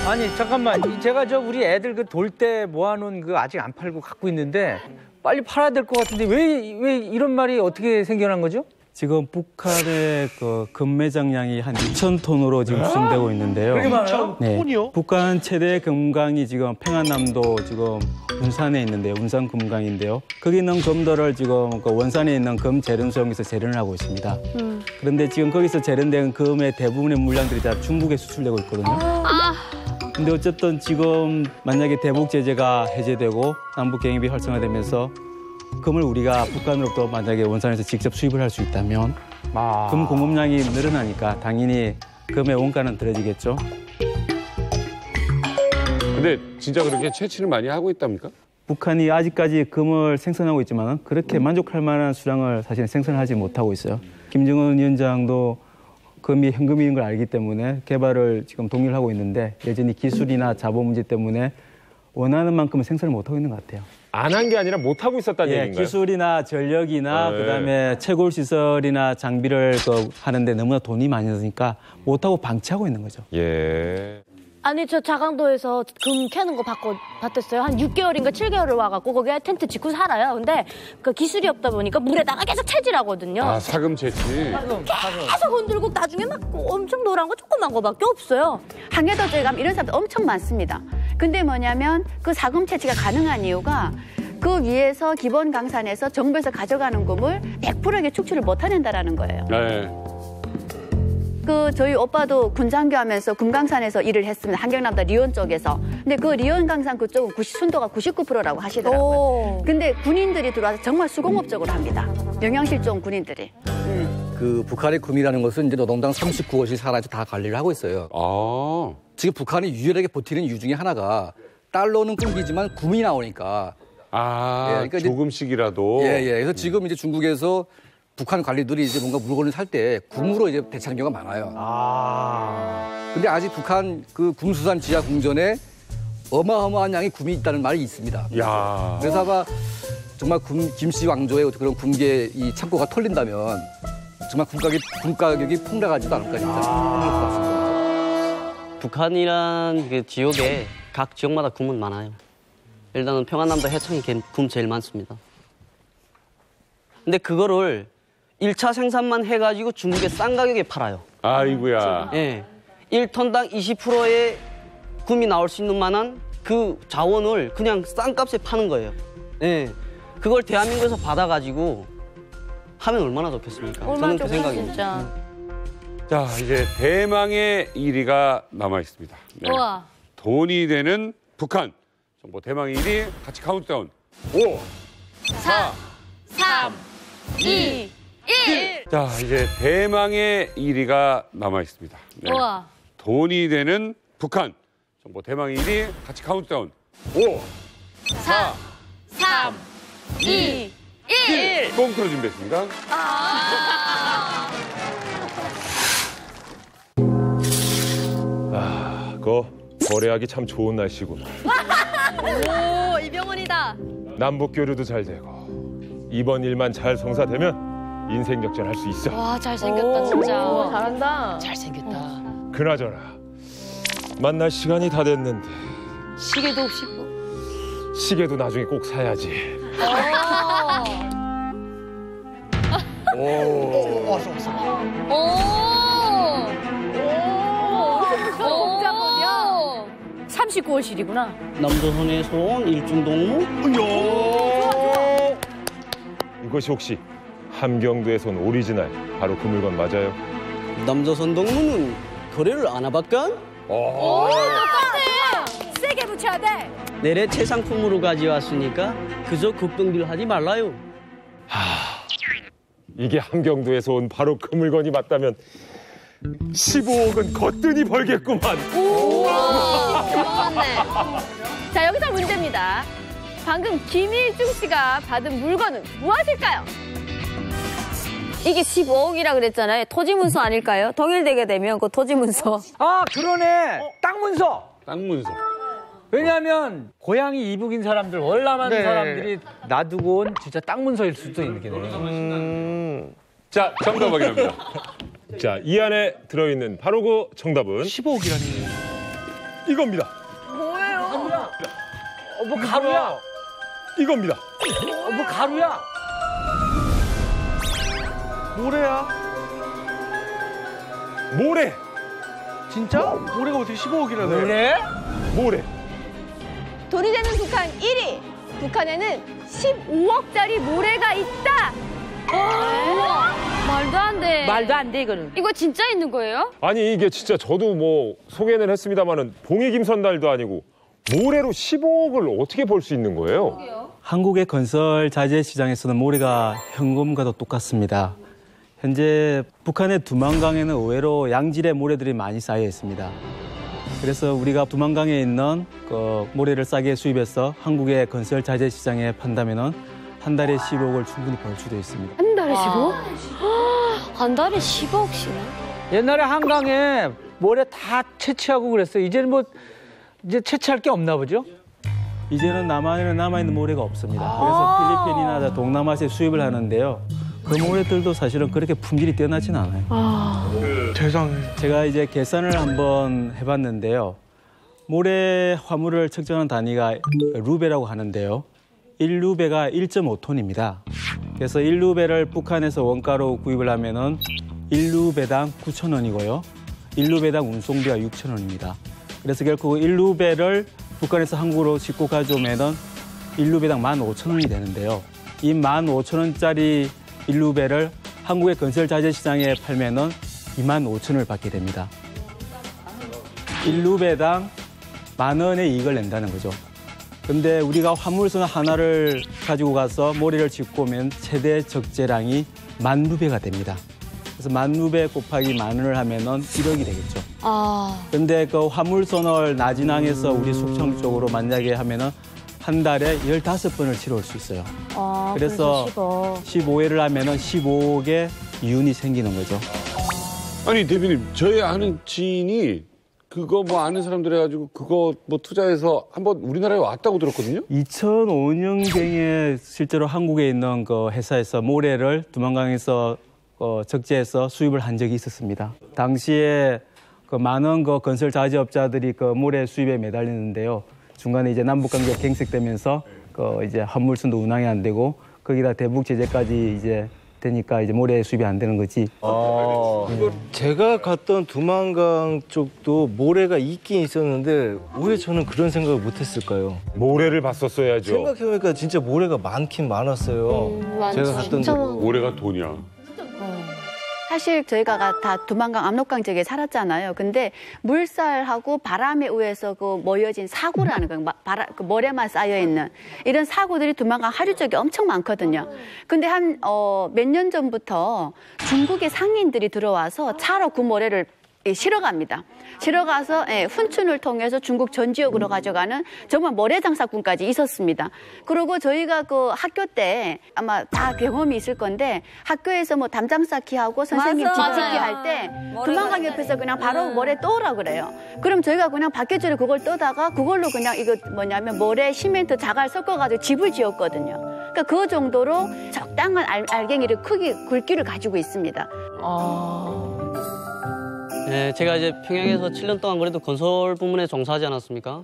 아니 잠깐만, 제가 우리 애들 돌 때 모아놓은 아직 안 팔고 갖고 있는데 빨리 팔아야 될 것 같은데 왜 이런 말이 어떻게 생겨난 거죠? 지금 북한의 그 금매장량이 한 2,000톤으로 지금 추정되고 있는데요. 그렇게 많아요? 네. 톤이요? 북한 최대 금강이 지금 평안남도 지금 운산에 있는데요. 운산 금강인데요. 거기 있는 금도를 지금 그 원산에 있는 금 재련소에서 재련을 하고 있습니다. 그런데 지금 거기서 재련된 금의 대부분의 물량들이 다 중국에 수출되고 있거든요. 근데 어쨌든 지금 만약에 대북 제재가 해제되고 남북 경협이 활성화되면서 금을 우리가 북한으로부터 만약에 원산에서 직접 수입을 할 수 있다면 금 공급량이 늘어나니까 당연히 금의 원가는 떨어지겠죠. 근데 진짜 그렇게 채취를 많이 하고 있답니까? 북한이 아직까지 금을 생산하고 있지만 그렇게 만족할 만한 수량을 사실 생산하지 못하고 있어요. 김정은 위원장도 금이 현금인 걸 알기 때문에 개발을 지금 독려를 하고 있는데 여전히 기술이나 자본 문제 때문에 원하는 만큼은 생산을 못하고 있는 것 같아요. 안 한 게 아니라 못하고 있었다는 얘기인가요? 기술이나 전력이나 네. 그다음에 채굴 시설이나 장비를 하는데 너무나 돈이 많이 드니까 못하고 방치하고 있는 거죠. 예. 아니 저 자강도에서 금 캐는 거 봤댔어요. 한 6개월인가 7개월을 와갖고 거기에 텐트 짓고 살아요. 근데 그 기술이 없다 보니까 물에다가 계속 채질하거든요. 아, 사금 채취. 계속 흔들고 나중에 막 엄청 노란 거 조그만 거밖에 없어요. 항해도 저감 이런 사람들 엄청 많습니다. 근데 뭐냐면 그 사금 채취가 가능한 이유가 그 위에서 기본 강산에서 정부에서 가져가는 금을 100%게 축출을 못 해낸다라는 거예요. 네. 그 저희 오빠도 군장교하면서 금강산에서 일을 했습니다. 한경남도 리온 쪽에서. 근데 그 리온 강산 그쪽은 순도가 99%라고 하시더라고요. 근데 군인들이 들어와서 정말 수공업적으로 합니다. 영양실종 군인들이. 그 북한의 금이라는 것은 이제 노동당 39곳이 살아서 다 관리를 하고 있어요. 지금 북한이 유일하게 버티는 이유 중에 하나가 달러는 끊기지만 금이 나오니까. 그러니까 조금씩이라도. 그래서 지금 이제 중국에서 북한 관리들이 이제 뭔가 물건을 살 때 금으로 이제 대체하는 경우가 많아요. 근데 아직 북한 그 금수산 지하 궁전에 어마어마한 양의 금이 있다는 말이 있습니다. 야. 그래서 아마 정말 김씨 왕조의 그런 금괴 이 창고가 털린다면 정말 금 가격이 폭락하지도 않을까 싶습니다. 북한이란 그 지역에 각 지역마다 금은 많아요. 일단은 평안남도 해창이 금 제일 많습니다. 근데 그거를 1차 생산만 해가지고 중국에 싼 가격에 팔아요. 아이고야. 예. 1톤당 20%의 금이 나올 수 있는 만한 그 자원을 그냥 싼 값에 파는 거예요. 예. 그걸 대한민국에서 받아가지고 하면 얼마나 좋겠습니까? 저는 그 생각입니다. 자, 이제 대망의 1위가 남아 있습니다. 네. 우와. 돈이 되는 북한. 정보 대망의 1위 같이 카운트다운. 5, 4, 3, 2, 1. 자, 이제 대망의 1위가 남아 있습니다. 네. 우와. 돈이 되는 북한. 정보 대망의 1위 같이 카운트다운. 5, 4, 3, 2, 1. 꽁트로 준비했습니다. 그거 거래하기 참 좋은 날씨구나. 오, 이병헌이다. 남북 교류도 잘 되고 이번 일만 잘 성사되면 인생 역전할 수 있어. 와, 잘생겼다, 진짜. 잘한다. 잘생겼다. 그나저나 만날 시간이 다 됐는데 시계도 없이 뭐. 시계도 나중에 꼭 사야지. 오. 공작업이야. 39월실이구나. 남조선에서 온 일중동무? 이것이 혹시 함경도에서 온 오리지널 바로 그 물건 맞아요? 남조선 동무는 거래를 안 해봤건? 오, 똑같아. 세게 붙여야 돼. 내래 최상품으로 가져왔으니까 그저 걱정들 하지 말라요. 이게 함경도에서 온 바로 그 물건이 맞다면 15억은 거뜬히 벌겠구만. 좋았네. 자, 여기서 문제입니다. 방금 김일중 씨가 받은 물건은 무엇일까요? 이게 15억이라 그랬잖아요. 토지문서 아닐까요? 통일되게 되면 그 토지문서. 아, 그러네. 땅 문서. 땅 문서. 왜냐하면 고향이 이북인 사람들, 월남한 네. 사람들이 놔두고 온 진짜 땅 문서일 수도 있겠네. 자, 정답 확인합니다. 자, 이 안에 들어있는 바로 그 정답은 15억이라니. 이겁니다. 뭐예요? 뭐 가루야? 이겁니다. 뭐 가루야? 모래야? 모래. 진짜? 모래가 어떻게 15억이나 돼? 모래? 모래. 돈이 되는 북한 1위. 북한에는 15억짜리 모래가 있다. 우와, 말도 안 돼. 말도 안 돼, 이거는. 이거 진짜 있는 거예요? 아니 이게 진짜 저도 뭐 소개는 했습니다마는 봉이 김선달도 아니고 모래로 15억을 어떻게 벌 수 있는 거예요? 한국의 건설 자재 시장에서는 모래가 현금과도 똑같습니다. 현재 북한의 두만강에는 의외로 양질의 모래들이 많이 쌓여 있습니다. 그래서 우리가 두만강에 있는 그 모래를 싸게 수입해서 한국의 건설 자재 시장에 판다면은 한 달에 15억을 충분히 벌 수도 있습니다. 한 달에 15억? 한 달에 15억씩이나? 옛날에 한강에 모래 다 채취하고 그랬어요. 이제는 뭐 이제 채취할 게 없나 보죠? 이제는 남한에는 남아있는 모래가 없습니다. 그래서 필리핀이나 동남아시아에 수입을 하는데요. 그 모래들도 사실은 그렇게 품질이 뛰어나지는 않아요. 세상에. 제가 이제 계산을 한번 해봤는데요. 모래 화물을 측정하는 단위가 루베라고 하는데요. 1루베가 1.5톤입니다. 그래서 1루베를 북한에서 원가로 구입을 하면은 1루베당 9,000원이고요. 1루베당 운송비가 6,000원입니다. 그래서 결국 1루베를 북한에서 한국으로 싣고 가져오면은 1루베당 15,000원이 되는데요. 이 15,000원짜리 1루베를 한국의 건설 자재 시장에 팔면은 25,000원을 받게 됩니다. 1루베당 10,000원의 이익을 낸다는 거죠. 근데 우리가 화물선 하나를 가지고 가서 모래를 싣고 오면 최대 적재량이 10,000루베가 됩니다. 그래서 10,000루베 곱하기 10,000원을 하면은 1억이 되겠죠. 근데 그 화물선을 나진항에서 우리 숙청 쪽으로 만약에 하면은 한 달에 15번을 치러올 수 있어요. 그래서 15회를 하면은 15억의 이윤이 생기는 거죠. 아니 대표님, 저희 아는 지인이 그거 뭐 아는 사람들 해가지고 그거 뭐 투자해서 한번 우리나라에 왔다고 들었거든요. 2005년경에 실제로 한국에 있는 그 회사에서 모래를 두만강에서 적재해서 수입을 한 적이 있었습니다. 당시에 그 많은 그 건설 자재업자들이 그 모래 수입에 매달리는데요. 중간에 이제 남북관계 경색되면서 그 이제 화물선도 운항이 안 되고 거기다 대북 제재까지 이제 되니까 이제 모래 수입이 안 되는 거지. 제가 갔던 두만강 쪽도 모래가 있긴 있었는데 왜 저는 그런 생각을 못했을까요? 모래를 봤었어야죠. 생각해보니까 진짜 모래가 많긴 많았어요. 제가 갔던 데도. 모래가 돈이야. 사실 저희가 다 두만강 압록강 지역에 살았잖아요. 근데 물살하고 바람에 의해서 그 모여진 사고라는 거예요. 그 모래만 쌓여있는 이런 사고들이 두만강 하류 쪽에 엄청 많거든요. 근데 한 몇 년 전부터 중국의 상인들이 들어와서 차로 그 모래를 실어갑니다. 실어가서 훈춘을 통해서 중국 전 지역으로 가져가는 정말 모래 장사꾼까지 있었습니다. 그리고 저희가 그 학교 때 아마 다 경험이 있을 건데 학교에서 뭐 담장 쌓기하고 선생님 집 짓기 할 때 두만강 옆에서 그냥 바로 모래 떠오라 그래요. 그럼 저희가 그냥 밖에줄에 그걸 떠다가 그걸로 그냥 이거 뭐냐면 모래, 시멘트, 자갈 섞어가지고 집을 지었거든요. 그러니까 그 정도로 적당한 알갱이를 굵기를 가지고 있습니다. 네, 제가 이제 평양에서 7년 동안 그래도 건설 부문에 종사하지 않았습니까?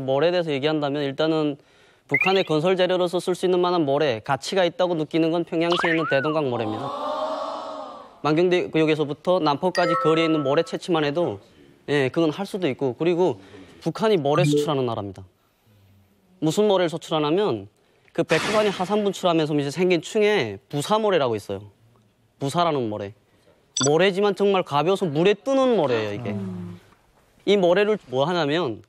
모래에 대해서 얘기한다면 일단은 북한의 건설 재료로서 쓸 수 있는 만한 모래, 가치가 있다고 느끼는 건 평양시에 있는 대동강 모래입니다. 만경대구역에서부터 남포까지 거리에 있는 모래 채취만 해도 그건 할 수도 있고, 그리고 북한이 모래 수출하는 나라입니다. 무슨 모래를 수출하냐면 그 백두산이 하산 분출하면서 이제 생긴 충에 부사모래라고 있어요. 부사라는 모래. 모래지만 정말 가벼워서 물에 뜨는 모래예요, 이게. 이 모래를 뭐 하냐면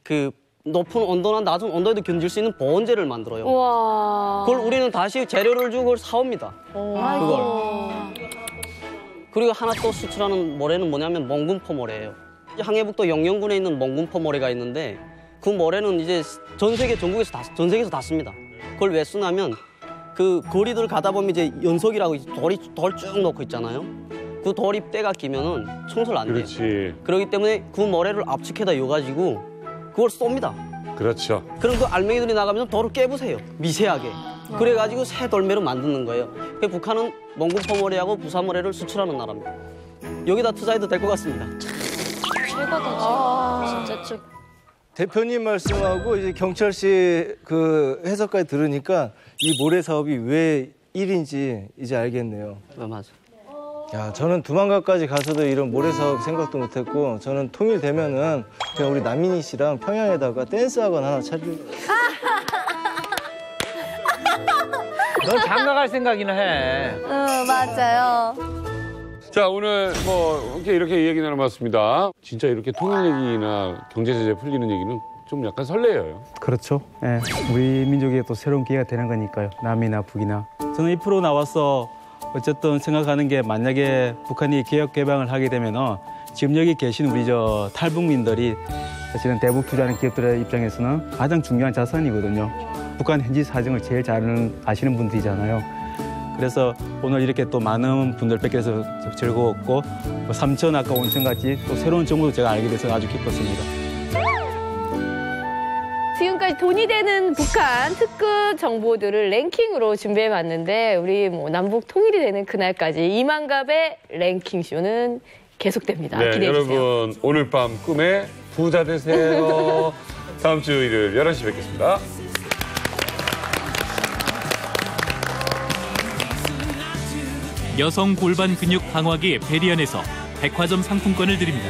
그 높은 온도나 낮은 온도에도 견딜 수 있는 보온재를 만들어요. 우와. 그걸 우리는 다시 재료를 주고 그걸 사옵니다. 그걸. 그리고 하나 또 수출하는 모래는 뭐냐면 몽군포 모래예요. 항해북도 영영군에 있는 몽군포 모래가 있는데 그 모래는 이제 전 세계에서 다 씁니다. 그걸 왜 쓰냐면 그 거리들 가다 보면 이제 연석이라고 돌 쭉 놓고 있잖아요. 그 돌이 때가 끼면은 청소를 안 돼요. 그렇지. 그렇기 때문에 그 모래를 압축해다 여가지고 그걸 쏩니다. 그렇죠. 그럼 그 알맹이들이 나가면서 돌을 깨부세요. 미세하게. 그래가지고 새 돌매로 만드는 거예요. 북한은 몽군포 모래하고 부산 모래를 수출하는 나라입니다. 여기다 투자해도 될 것 같습니다. 최고다, 진짜. 대표님 말씀하고 이제 경철 씨 그 해석까지 들으니까 이 모래 사업이 왜 일인지 이제 알겠네요. 맞아. 야, 저는 두만각까지 가서도 이런 모래사업 생각도 못했고, 저는 통일되면은 그냥 우리 남인희 씨랑 평양에다가 댄스학원 하나 차릴. 넌 장가 갈 생각이나 해. 맞아요. 자, 오늘 뭐 이렇게 얘기 나눠봤습니다. 진짜 이렇게 통일 얘기나 경제 제재 풀리는 얘기는 좀 약간 설레요. 그렇죠. 예, 우리 민족의 또 새로운 기회가 되는 거니까요. 남이나 북이나. 저는 이 프로 나와서 어쨌든 생각하는 게 만약에 북한이 개혁 개방을 하게 되면은 지금 여기 계신 우리 저 탈북민들이 사실은 대북 투자하는 기업들의 입장에서는 가장 중요한 자산이거든요. 북한 현지 사정을 제일 잘 아시는 분들이잖아요. 그래서 오늘 이렇게 또 많은 분들 뵙게서 즐거웠고 삼천 아까 온천같이 또 새로운 정보도 제가 알게 돼서 아주 기뻤습니다. 지금까지 돈이 되는 북한 특급 정보들을 랭킹으로 준비해봤는데 우리 뭐 남북 통일이 되는 그날까지 이만갑의 랭킹쇼는 계속됩니다. 네, 기대해주세요. 여러분 오늘 밤 꿈에 부자 되세요. 다음 주 일요일 11시 뵙겠습니다. 여성 골반 근육 강화기 베리안에서 백화점 상품권을 드립니다.